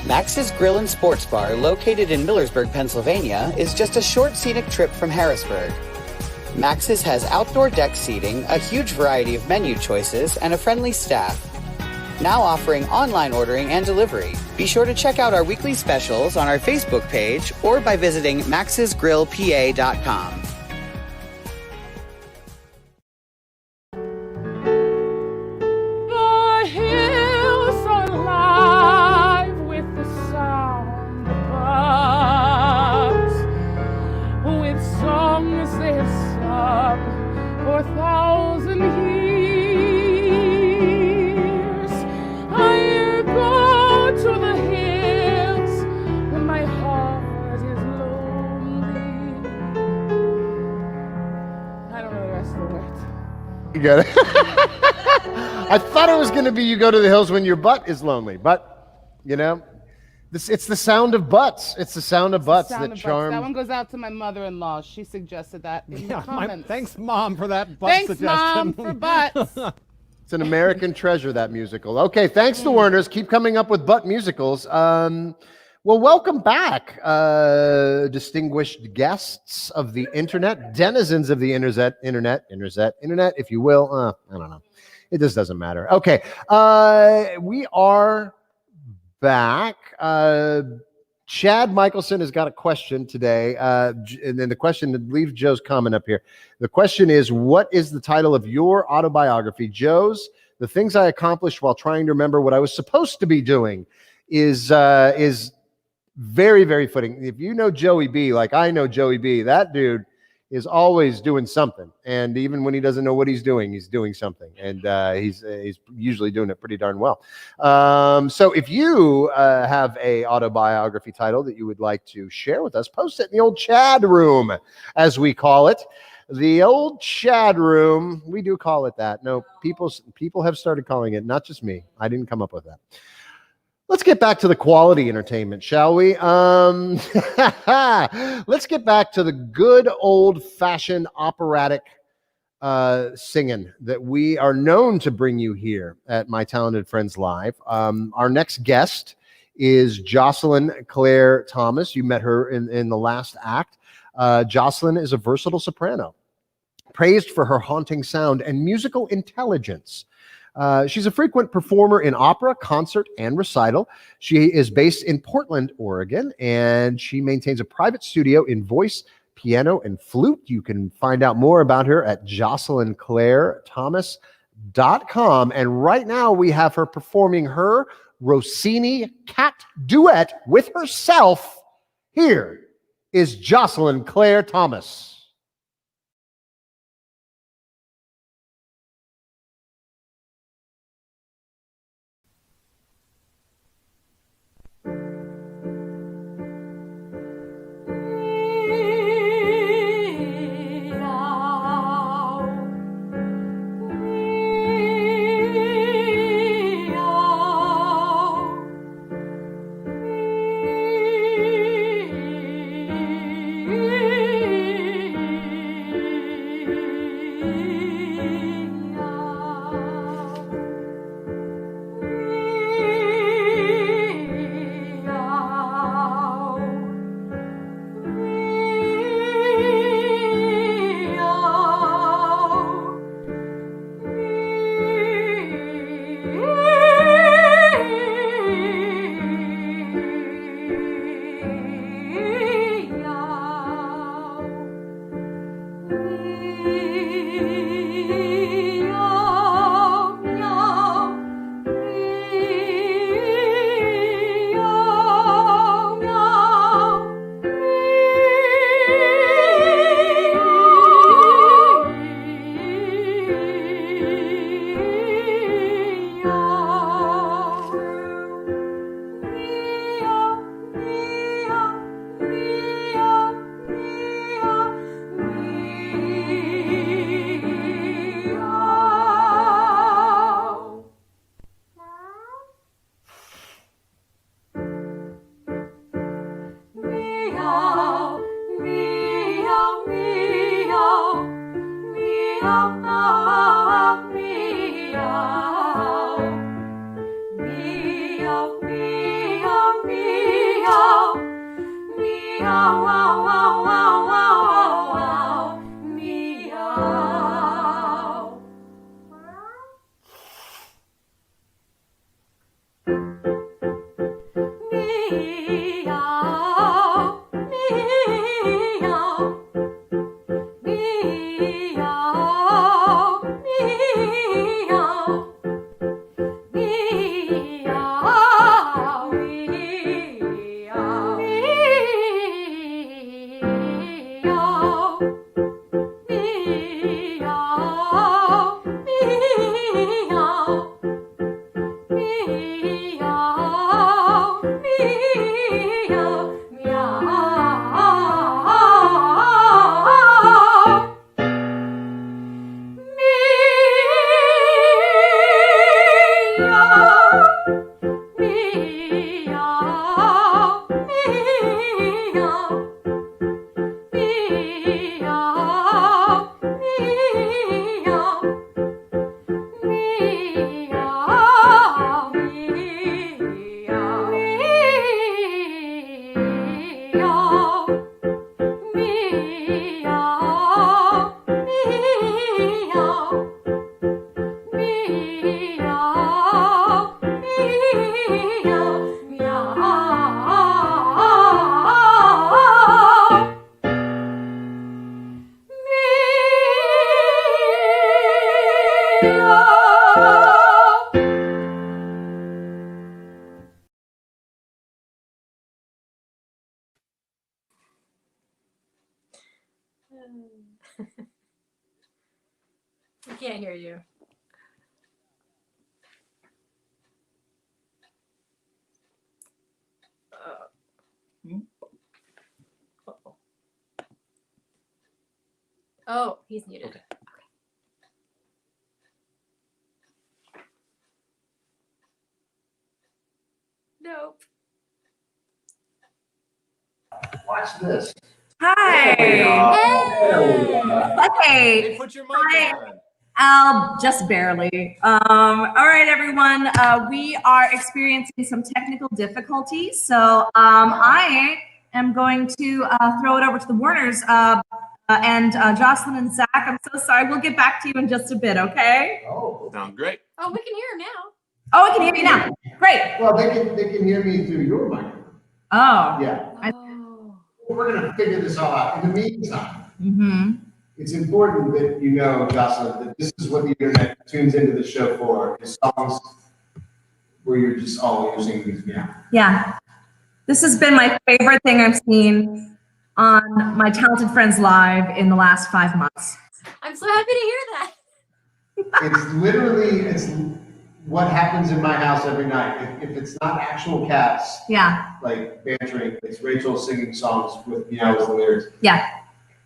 Max's Grill and Sports Bar, located in Millersburg, Pennsylvania, is just a short scenic trip from Harrisburg. Max's has outdoor deck seating, a huge variety of menu choices, and a friendly staff. Now offering online ordering and delivery. Be sure to check out our weekly specials on our Facebook page or by visiting maxsgrillpa.com. The hills are alive with the sound of birds, with songs they have sung for 1,000 years. I go to the hills when my heart is lonely. I don't know the rest of the words. You got it. I thought it was going to be you go to the hills when your butt is lonely, but it's the sound of butts. It's the sound of butts that charm. That one goes out to my mother-in-law. She suggested that in the comments. Thanks, Mom, for that butt Thanks, suggestion. Mom, for butts. It's an American treasure, that musical. Okay, thanks to Werners. Keep coming up with butt musicals. Well, welcome back, distinguished guests of the internet, denizens of the internet, if you will. I don't know. It just doesn't matter. Okay, we are back. Chad Michelson has got a question today, and then the question, leave Joe's comment up here. The question is, what is the title of your autobiography? Joe's, The Things I Accomplished While Trying to Remember What I Was Supposed to Be Doing, is very, very fitting. If you know Joey B, like I know Joey B, that dude is always doing something. And even when he doesn't know what he's doing something. And he's usually doing it pretty darn well. So if you have a autobiography title that you would like to share with us, post it in the old Chad room, as we call it. The old Chad room. We do call it that. No, people have started calling it, not just me. I didn't come up with that. Let's get back to the quality entertainment, shall we? Let's get back to the good old-fashioned operatic singing that we are known to bring you here at My Talented Friends Live. Our next guest is Jocelyn Claire Thomas. You met her in the last act. Jocelyn is a versatile soprano, praised for her haunting sound and musical intelligence. She's a frequent performer in opera, concert, and recital. She is based in Portland, Oregon, and she maintains a private studio in voice, piano, and flute. You can find out more about her at JocelynClaireThomas.com. And right now we have her performing her Rossini cat duet with herself. Here is Jocelyn Claire Thomas. I can't hear you. Oh, he's muted. Okay. Nope. Watch this. Hi. Okay. Hey, put your mic on. Just barely. All right, everyone. We are experiencing some technical difficulties, so I am going to throw it over to the Werners and Jocelyn and Zach. I'm so sorry. We'll get back to you in just a bit, okay? Sound great. Oh, we can hear him now. Oh, we can hear you now. Great. Well, they can hear me through your microphone. Oh. Yeah. We're going to figure this all out. In the meantime, Mm-hmm. it's important that you know, Jocelyn, that this is what the internet tunes into the show for, is songs where you're just all using these meow. Yeah. This has been my favorite thing I've seen on My Talented Friends Live in the last 5 months. I'm so happy to hear that. It's what happens in my house every night. If it's not actual cats, Yeah. like bantering, it's Rachel singing songs with meow as the lyrics. Yeah.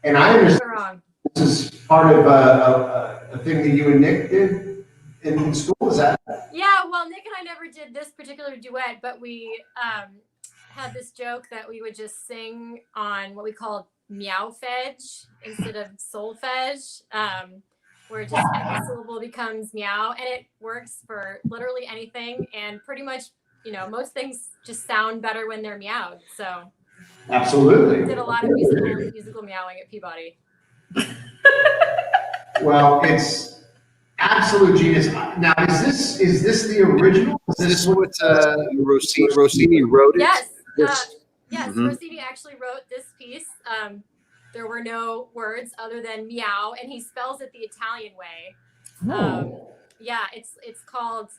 And I understand this is part of a thing that you and Nick did in school, is that? Yeah, well, Nick and I never did this particular duet, but we had this joke that we would just sing on what we called meow fedge instead of solfege, where just every syllable becomes meow, and it works for literally anything, and pretty much, most things just sound better when they're meowed. So Absolutely. we did a lot of musical meowing at Peabody. Well, it's absolute genius. Now, is this the original? Is this what Rossini wrote? Yes. Yes. Mm-hmm. Rossini actually wrote this piece. There were no words other than meow, and he spells it the Italian way. Yeah, it's called.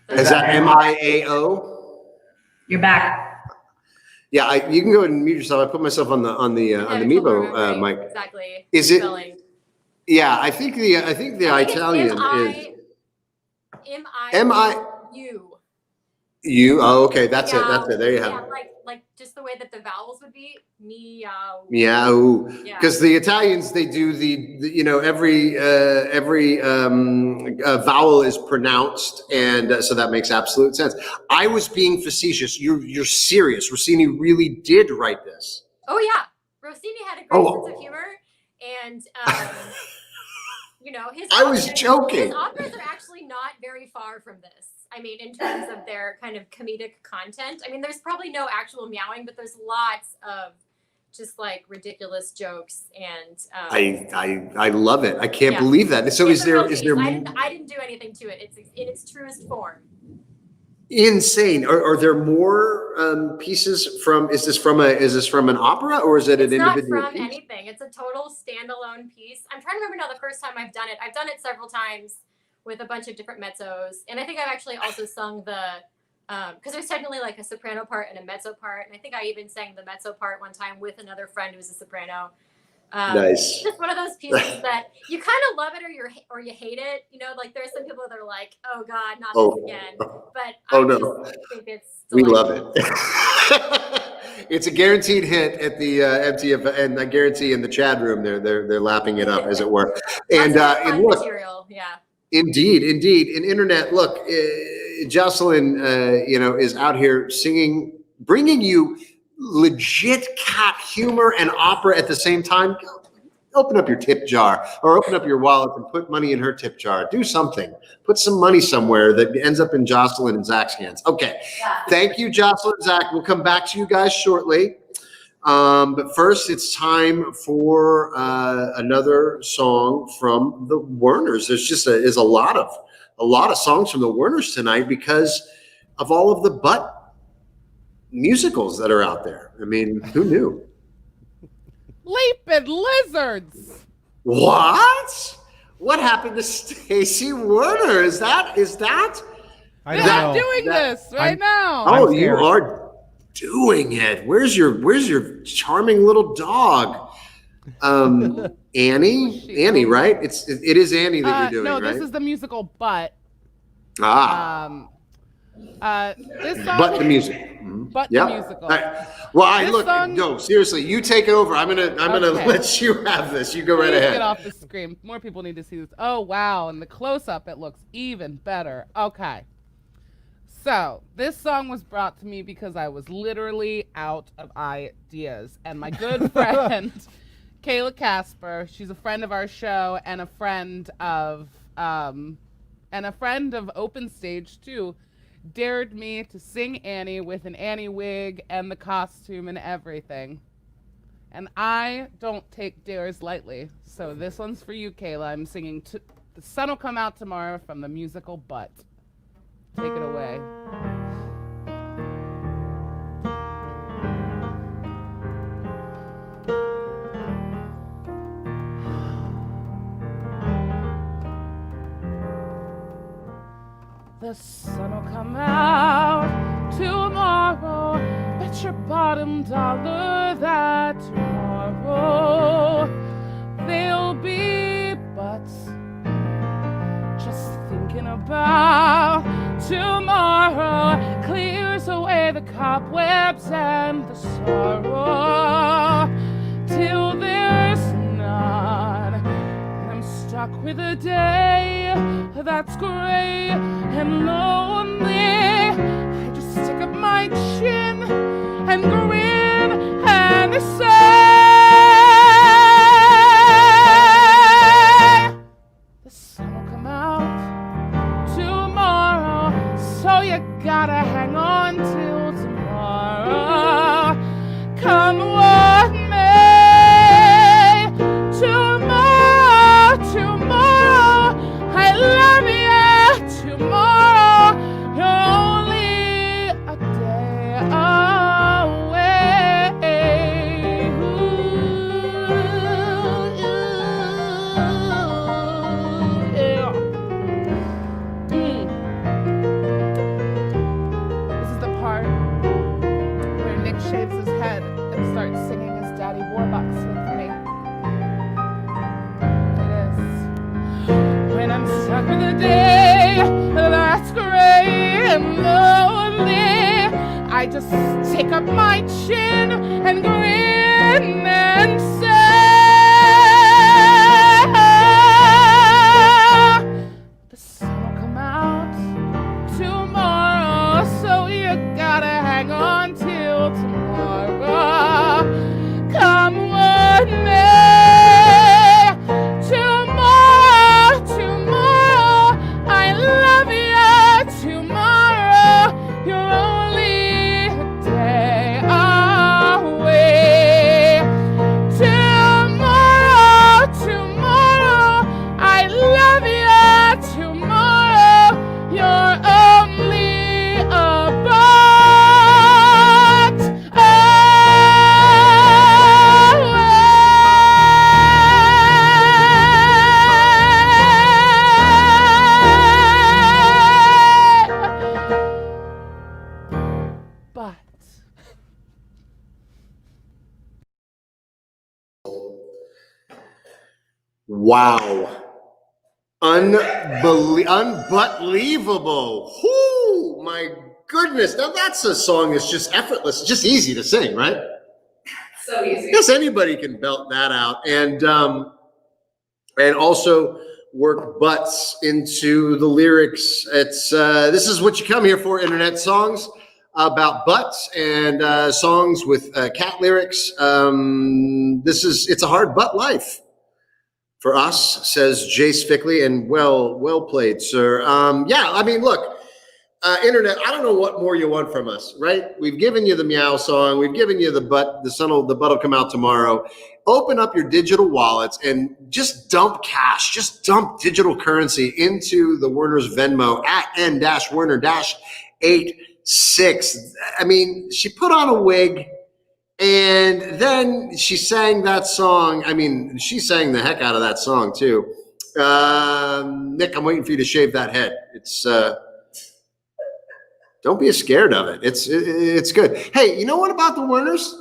Is that MIAO? You're back. Yeah, you can go ahead and mute yourself. I put myself on the Meebo mic. Exactly. Is it? Spelling. Yeah, I think the Italian is M-I-U. You. Oh, okay. That's it. There you have it. Like just the way that the vowels would be meow. Meow. Yeah. Because the Italians, they do every vowel is pronounced, and so that makes absolute sense. I was being facetious. You're serious. Rossini really did write this. Oh yeah, Rossini had a great sense of humor, and his. I was joking. His operas are actually not very far from this. I mean, in terms of their kind of comedic content. I mean, there's probably no actual meowing, but there's lots of just like ridiculous jokes and. I love it. I can't believe that. So is there? I didn't do anything to it. It's in its truest form. Insane. Are there more pieces from? Is this from an opera, or is it an individual It's not from piece? anything. It's a total standalone piece. I'm trying to remember now the first time I've done it. I've done it several times with a bunch of different mezzos, and I think I've actually also sung the because there's technically like a soprano part and a mezzo part, and I think I even sang the mezzo part one time with another friend who's a soprano. Nice. Just one of those pieces that you kind of love it or you hate it. Like there's some people that are like, oh God, not this again. But I just think it's delightful. We love it. It's a guaranteed hit at the MTFL, and I guarantee in the chat room they're lapping it up, as it were. And look, material, yeah. Indeed. In internet, look, Jocelyn, is out here singing, bringing you legit cat humor and opera at the same time. Open up your tip jar or open up your wallet and put money in her tip jar. Do something. Put some money somewhere that ends up in Jocelyn and Zach's hands. Okay. Thank you, Jocelyn and Zach. We'll come back to you guys shortly. But first, it's time for another song from the Werners. There's a lot of songs from the Werners tonight because of all of the butt musicals that are out there. I mean, who knew? Leaping lizards. What? What happened to Stacey Werner? Is that? I'm doing this right now. Oh, you are doing it. Where's your charming little dog? Annie, right? It is Annie that you're doing, no, right? this is the musical Butt. This song, But the music. But Yep. the musical. All right. Well, This no, seriously, you take it over. I'm gonna Okay. let you have this. You go right Please ahead. Get off the screen. More people need to see this. Oh wow, and the close up it looks even better. Okay. So, this song was brought to me because I was literally out of ideas. And my good friend, Kayla Casper, she's a friend of our show and a friend of Open Stage too, dared me to sing Annie with an Annie wig and the costume and everything. And I don't take dares lightly. So this one's for you, Kayla. I'm singing The Sun Will Come Out Tomorrow from the musical Butt. Take it away. The sun will come out tomorrow. Bet your bottom dollar that tomorrow there'll be butts. Just thinking about tomorrow clears away the cobwebs and the sorrow till there's none. And I'm stuck with a day that's gray and lonely. I just stick up my chin and grin and say, the sun will come out tomorrow, so you gotta hang on till tomorrow. Come what may, tomorrow, tomorrow, I love you. Tomorrow, you're only a day away. Yeah. This is the part where Nick shaves his head and starts singing his Daddy Warbucks with me. It is. When I'm stuck with a day that's gray and lonely, I just take up my chin and grin and say, the sun will come out tomorrow, so you gotta hang on till tomorrow. Come what may, tomorrow, tomorrow, I love you. Tomorrow, you're only a day away. Tomorrow, tomorrow, I love you. Tomorrow, you're only a butt Wow. Unbelievable. Whoo, my goodness. Now that's a song that's just effortless. It's just easy to sing, right? So easy. Yes, anybody can belt that out. And also work butts into the lyrics. It's this is what you come here for, internet songs about butts and songs with cat lyrics. It's a hard butt life for us, says Jace Fickley, and well played, sir. Yeah, I mean, look, internet, I don't know what more you want from us, right? We've given you the meow song. We've given you the butt will come out tomorrow. Open up your digital wallets and just dump cash, just dump digital currency into the Werners Venmo at n-werner-86. I mean, she put on a wig and then she sang that song. I mean, she sang the heck out of that song too. Nick, I'm waiting for you to shave that head. It's, don't be scared of it. It's good. Hey, you know what about the Werners?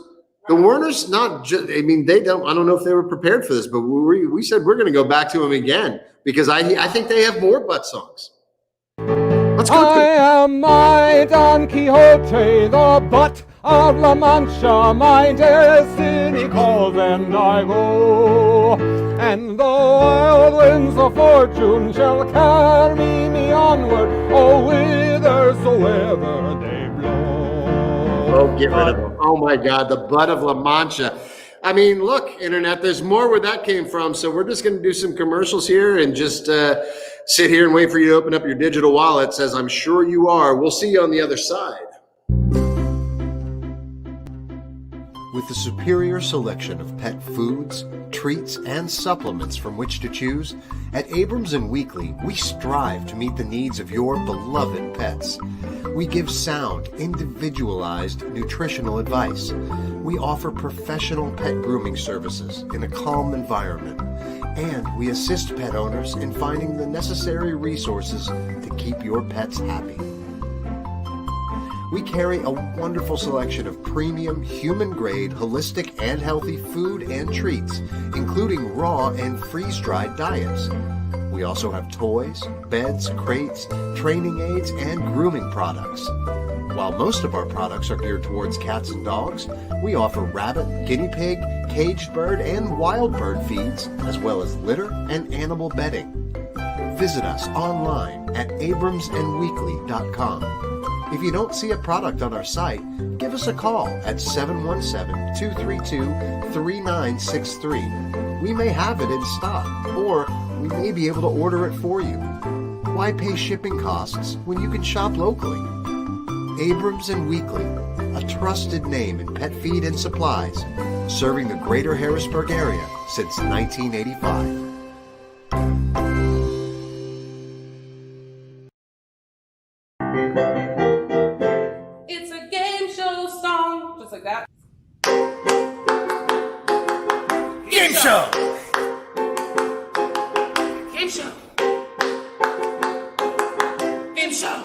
The Werners, not just, I mean, I don't know if they were prepared for this, but we said we're going to go back to them again because I think they have more butt songs. Let's go. I am my Don Quixote, the butt of La Mancha, my destiny calls and I go. And the wild winds of fortune shall carry me onward, oh, whithersoever Oh, get rid of them. Oh my God, the butt of La Mancha. I mean, look, internet, there's more where that came from. So we're just going to do some commercials here and just sit here and wait for you to open up your digital wallets, as I'm sure you are. We'll see you on the other side. With the superior selection of pet foods, treats, and supplements from which to choose, at Abrams & Weekly, we strive to meet the needs of your beloved pets. We give sound, individualized nutritional advice. We offer professional pet grooming services in a calm environment. And we assist pet owners in finding the necessary resources to keep your pets happy. We carry a wonderful selection of premium, human-grade, holistic, and healthy food and treats, including raw and freeze-dried diets. We also have toys, beds, crates, training aids, and grooming products. While most of our products are geared towards cats and dogs, we offer rabbit, guinea pig, caged bird, and wild bird feeds, as well as litter and animal bedding. Visit us online at abramsandweekly.com. If you don't see a product on our site, give us a call at 717-232-3963. We may have it in stock, or we may be able to order it for you. Why pay shipping costs when you can shop locally? Abrams & Weekly, a trusted name in pet feed and supplies, serving the greater Harrisburg area since 1985. It's a game show song, just like that. Game show. Game show. Game show.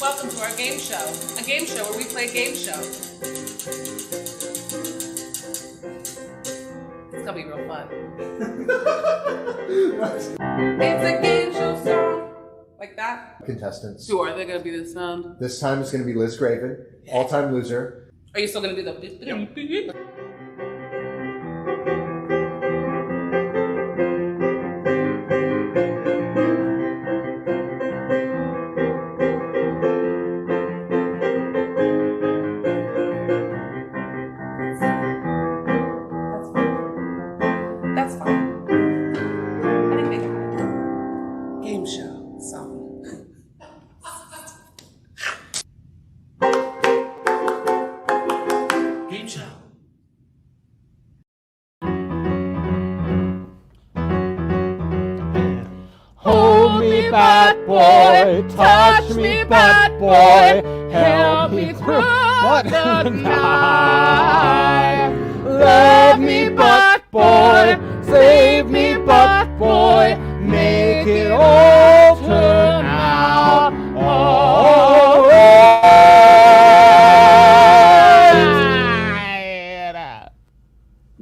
Welcome to our game show. A game show where we play game show. It's gonna be real fun. It's a game show song. Like that? Contestants. Who are they gonna be this sound? This time it's going to be Liz Graven, all-time loser. Are you still gonna do the That's fine. I think they got it. Game show song. Game show. Hold me, bad boy, touch me, bad boy, help me through the night. Love me, bad boy, save me, bad boy, make it all turn out alright.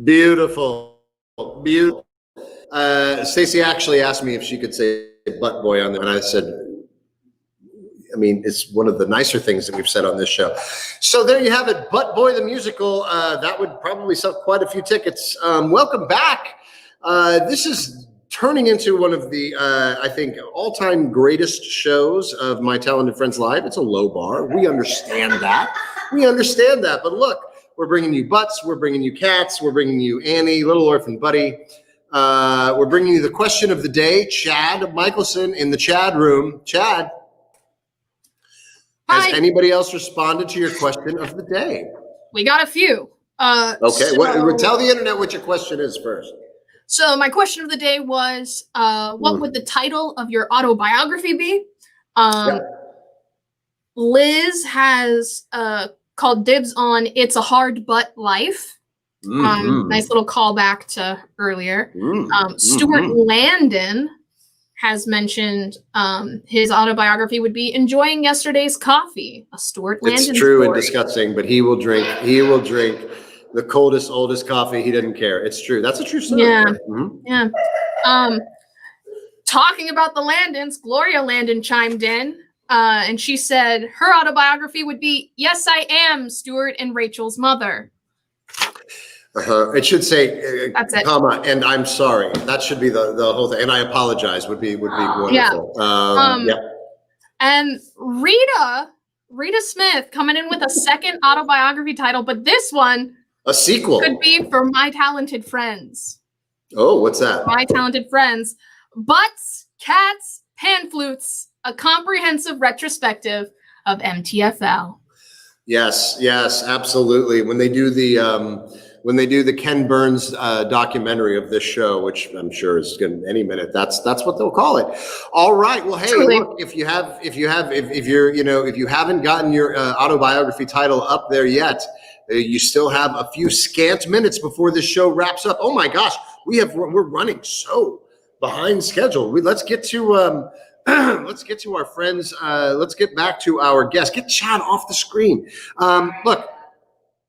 Beautiful. Beautiful. Stacey actually asked me if she could say butt boy on there, and I said, I mean, it's one of the nicer things that we've said on this show. So there you have it, Butt Boy the Musical. That would probably sell quite a few tickets. Welcome back. This is turning into one of the, I think, all-time greatest shows of My Talented Friends Live. It's a low bar. We understand that. We understand that. But look, we're bringing you butts. We're bringing you cats. We're bringing you Annie, Little Orphan Buddy. We're bringing you the question of the day. Chad Michelson in the Chad room. Chad, has anybody else responded to your question of the day? We got a few. Okay, tell the internet what your question is first. So my question of the day was, what would the title of your autobiography be? Liz has called dibs on "It's a Hard Butt Life." Nice little callback to earlier. Stuart Landon has mentioned his autobiography would be "Enjoying Yesterday's Coffee." A Stuart Landon It's true story. and disgusting, but he will drink the coldest, oldest coffee. He doesn't care. It's true. That's a true story. Yeah. Yeah. Talking about the Landons, Gloria Landon chimed in, and she said her autobiography would be "Yes, I Am Stuart and Rachel's Mother." It should say, That's it. comma, and I'm sorry. That should be the whole thing. And I apologize would be wonderful. Yeah. And Rita Rita Smith coming in with a second autobiography title, but this one A sequel. could be for My Talented Friends. Oh, what's that? My Talented Friends. Butts, Cats, Pan Flutes, a comprehensive retrospective of MTFL. Yes, yes, absolutely. When they do the Ken Burns documentary of this show, which I'm sure is going to any minute, that's what they'll call it. All right. Well, hey, Truly. look, if you haven't gotten your autobiography title up there yet, you still have a few scant minutes before this show wraps up. Oh my gosh, we're running so behind schedule. Let's get to let's get to our friends. Let's get back to our guest. Get Chad off the screen. Look,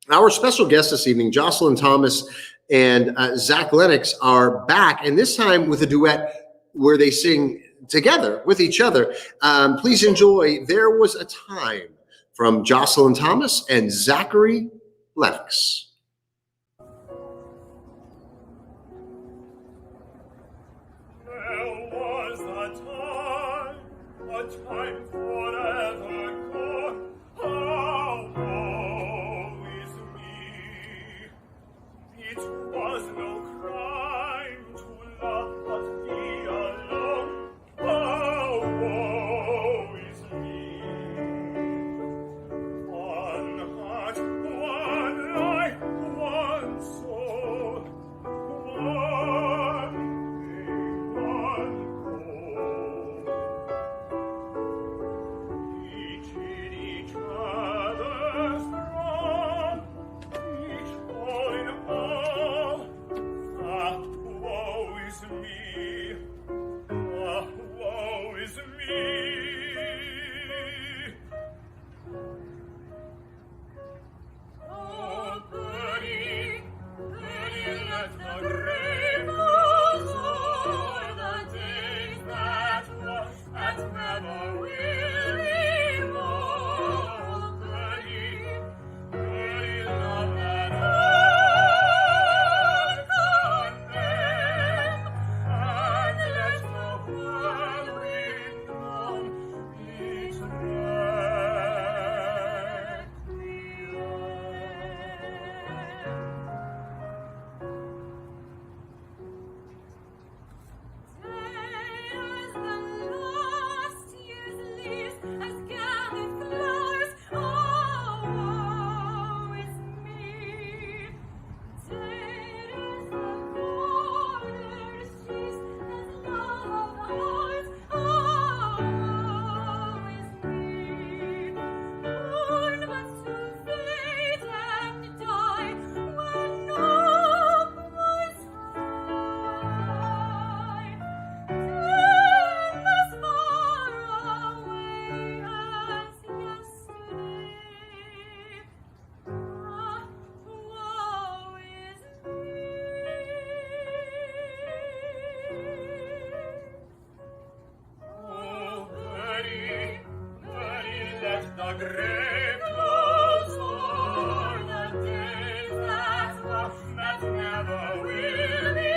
our special guests this evening, Jocelyn Thomas and Zach Lenox, are back, and this time with a duet where they sing together with each other. Please enjoy There Was a Time from Jocelyn Thomas and Zachary Lenox. A time forever gone, how woe is me. It was no crime to love but be alone, how woe is me. One heart, one life, one soul, one day, one goal. Each in each other's throne, each all in all. Ah, woe is me, ah, woe is me. Oh, Birdie, Birdie, let the rain close o'er the days that was and never will be more. Birdie, Birdie, love that uncondemned, and let the whirlwind blow its the grave close o'er the days that were, that never will be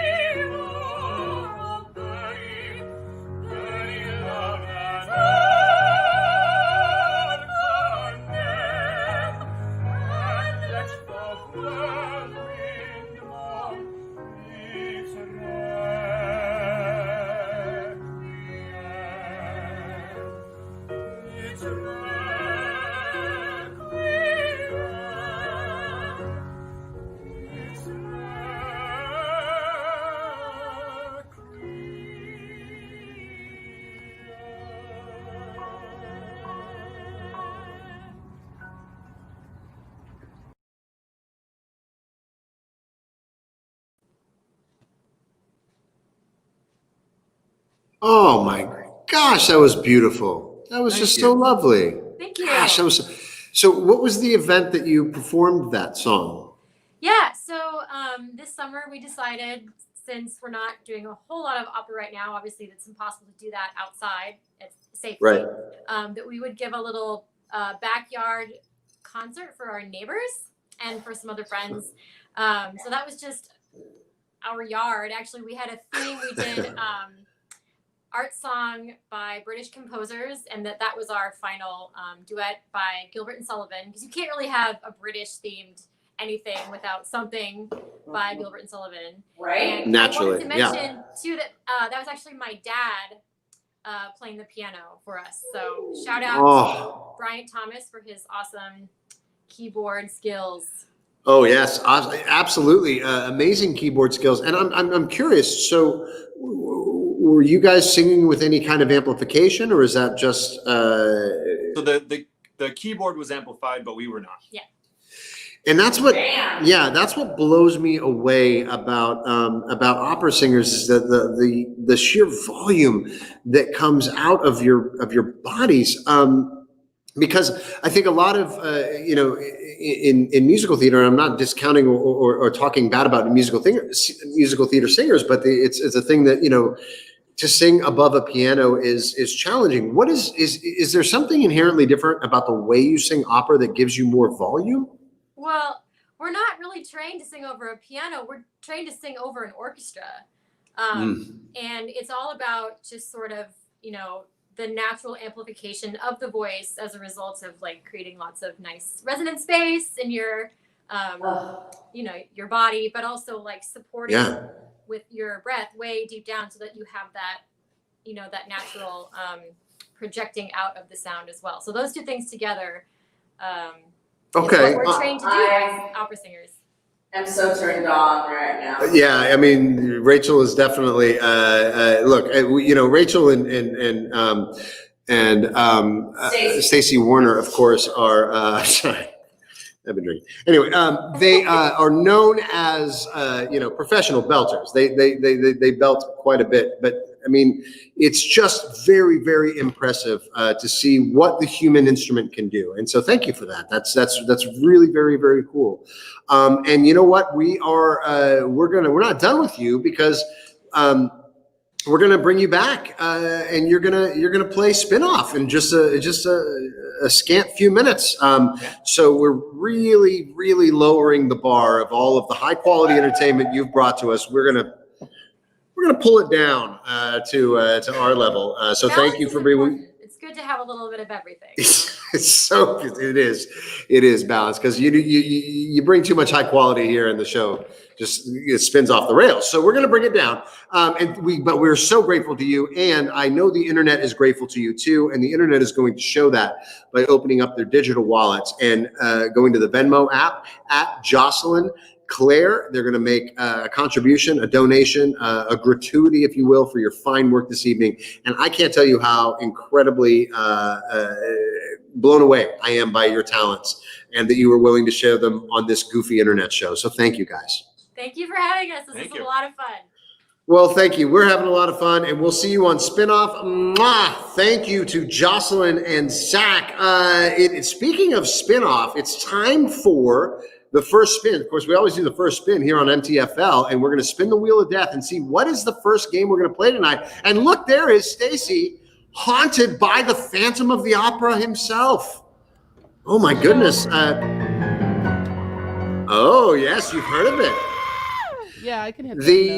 more. Oh, Birdie, Birdie, love that uncondemned, and let the whirlwind blow its Oh my gosh, that was beautiful. That was just so lovely. Thank you. Gosh, that was so. What was the event that you performed that song? Yeah, so this summer we decided, since we're not doing a whole lot of opera right now, obviously it's impossible to do that outside, it's safely, Right. that we would give a little backyard concert for our neighbors and for some other friends. So that was just our yard. Actually, we had a theme. We did art song by British composers, and that was our final duet by Gilbert and Sullivan, because you can't really have a British themed anything without something by Gilbert and Sullivan. Right. And Naturally, I wanted to mention too that that was actually my dad playing the piano for us. So shout out to Bryant Thomas for his awesome keyboard skills. Oh yes, absolutely, amazing keyboard skills. And I'm curious. So, were you guys singing with any kind of amplification, or is that just? So the keyboard was amplified, but we were not. Yeah. And that's what, that's what blows me away about opera singers is that the sheer volume that comes out of your bodies. Because I think a lot of in musical theater, and I'm not discounting or talking bad about musical theater singers, but it's a thing that to sing above a piano is challenging. What is there something inherently different about the way you sing opera that gives you more volume? Well, we're not really trained to sing over a piano. We're trained to sing over an orchestra. And it's all about just sort of, the natural amplification of the voice as a result of like creating lots of nice resonant space in your, your body, but also like supporting with your breath way deep down so that you have that, that natural projecting out of the sound as well. So those two things together, okay, is what we're trained to do as opera singers. I'm so turned on right now. Yeah, I mean, Rachel is definitely look. Rachel and Stacey Werner, of course, are. Sorry, I've been drinking. Anyway, they are known as professional belters. They belt quite a bit, but I mean, it's just very, very impressive to see what the human instrument can do. And so, thank you for that. That's really very, very cool. And you know what? We're not done with you because we're gonna bring you back, and you're gonna play Spin-Off in just a scant few minutes. So we're really, really lowering the bar of all of the high quality entertainment you've brought to us. We're gonna pull it down to our level. So thank you for being. It's good to have a little bit of everything. It is balanced because you bring too much high quality here in the show. It spins off the rails. So we're going to bring it down. But we're so grateful to you. And I know the internet is grateful to you too. And the internet is going to show that by opening up their digital wallets and going to the Venmo app at Jocelyn Claire. They're going to make a contribution, a donation, a gratuity, if you will, for your fine work this evening. And I can't tell you how incredibly blown away I am by your talents and that you were willing to share them on this goofy internet show. So thank you guys. Thank you for having us. This was a lot of fun. Well, thank you. We're having a lot of fun, and we'll see you on Spin-Off. Mwah! Thank you to Jocelyn and Zach. Speaking of Spin-Off, it's time for the first spin. Of course, we always do the first spin here on MTFL, and we're going to spin the wheel of death and see what is the first game we're going to play tonight. And look, there is Stacy, haunted by the Phantom of the Opera himself. Oh, my goodness. Oh, yes, you've heard of it. Yeah, I can hit the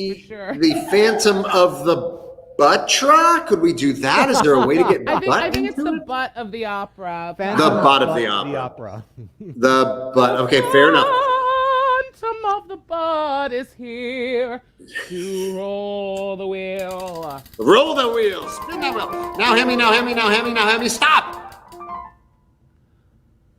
notes for sure. The Phantom of the Buttra? Could we do that? Is there a way to get I think it's the butt of the opera. The butt of the opera. The butt. Okay, fair enough. Phantom of the butt is here to roll the wheel. Roll the wheel. Spin that wheel. Now Hemi, now Hemi, now Hemi, now Hemi. Stop.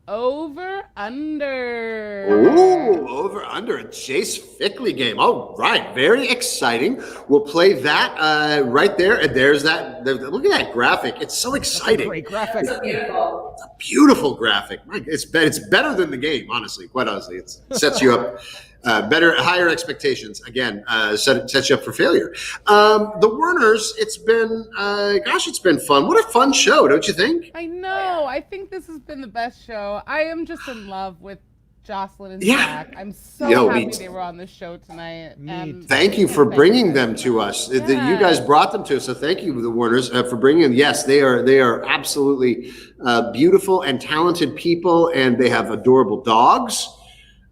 Over, under. Ooh, over, under. A Jace Fickley game. All right, very exciting. We'll play that right there. And there's that. Look at that graphic. It's so exciting. Great graphic. It's a beautiful graphic. It's better than the game, honestly. Quite honestly, it sets you up higher expectations. Again, sets you up for failure. The Werners. It's been fun. What a fun show, don't you think? I know. I think this has been the best show. I am just in love with Jocelyn and Zach. I'm so happy they were on this show tonight. Thank you for bringing them to us. You guys brought them to us, so thank you, the Werners, for bringing them. Yes, they are absolutely beautiful and talented people, and they have adorable dogs.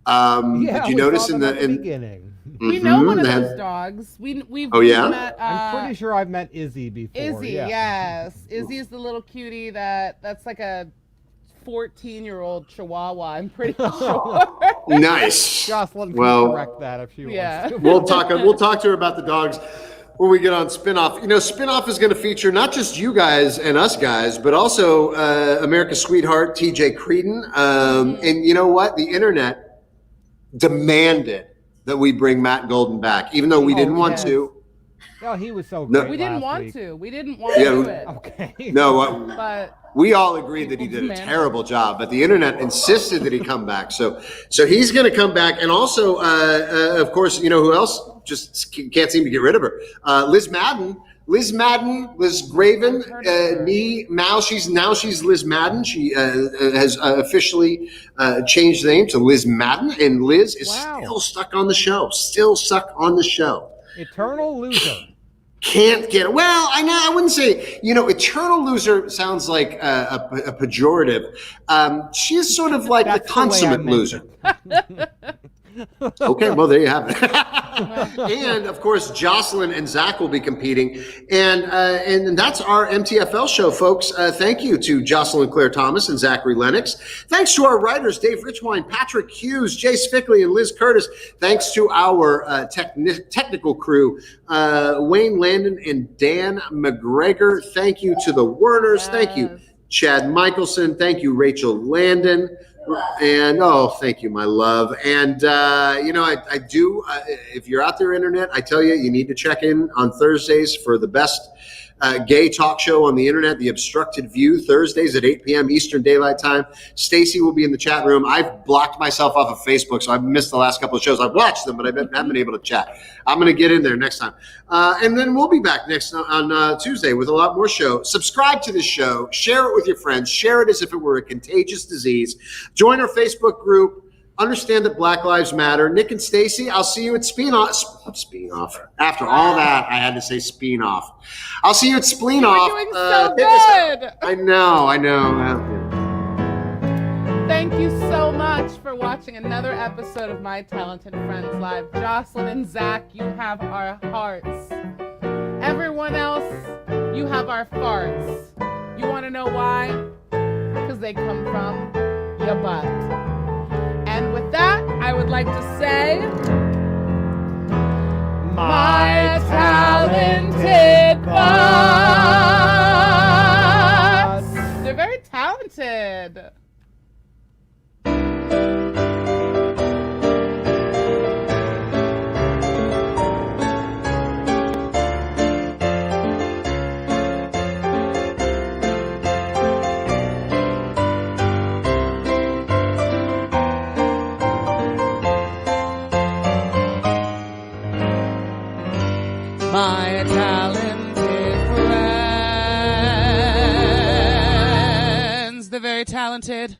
Did you notice in the beginning? We know one of They had- those dogs. We've Oh, yeah? met, I'm pretty sure I've met Izzy before. Izzy, yeah. yes. Izzy is the little cutie that's like a 14-year-old Chihuahua. I'm pretty sure. Nice. Jocelyn can Well, correct that if she Yeah. wants to. We'll talk to her about the dogs when we get on Spinoff. You know, Spinoff is going to feature not just you guys and us guys, but also America's sweetheart, TJ Creedon. And you know what? The internet demanded that we bring Matt Golden back, even though we didn't want to. Oh, he was so No. great. We didn't last want week. to. We didn't want to do it. Okay. No, But we all agreed that he did a terrible job, but the internet insisted that he come back. So he's going to come back, and also, of course, you know who else just can't seem to get rid of her? Liz Madden. Liz Graven. Now she's Liz Madden. She has officially changed the name to Liz Madden, and Liz is still stuck on the show. Eternal loser. Can't get well. I wouldn't say, eternal loser sounds like a pejorative. She's sort of like the consummate loser. Okay, well, there you have it. And of course, Jocelyn and Zach will be competing, and that's our MTFL show, folks. Thank you to Jocelyn Claire Thomas and Zachary Lenox. Thanks to our writers, Dave Richwine, Patrick Hughes, Jace Fickley, and Liz Curtis. Thanks to our technical crew, Wayne Landon and Dan McGregor. Thank you to the Werners. Thank you, Chad Michelson. Thank you, Rachel Landon. And thank you, my love. And I do. If you're out there, internet, I tell you need to check in on Thursdays for the best gay talk show on the internet, The Obstructed View, Thursdays at 8 p.m. Eastern Daylight Time. Stacy will be in the chat room. I've blocked myself off of Facebook, so I've missed the last couple of shows. I've watched them, but I haven't been able to chat. I'm going to get in there next time. And then we'll be back next on Tuesday with a lot more show. Subscribe to this show. Share it with your friends. Share it as if it were a contagious disease. Join our Facebook group. Understand that Black Lives Matter. Nick and Stacy, I'll see you at Speen-Off. After all that, I had to say Speen-Off. I'll see you at Spleen-Off. You're doing so good. I know. Thank you so much for watching another episode of My Talented Friends Live. Jocelyn and Zach, you have our hearts. Everyone else, you have our farts. You want to know why? Because they come from your butt. And with that, I would like to say, my talented butts. They're very talented. My talented friends, they're very talented.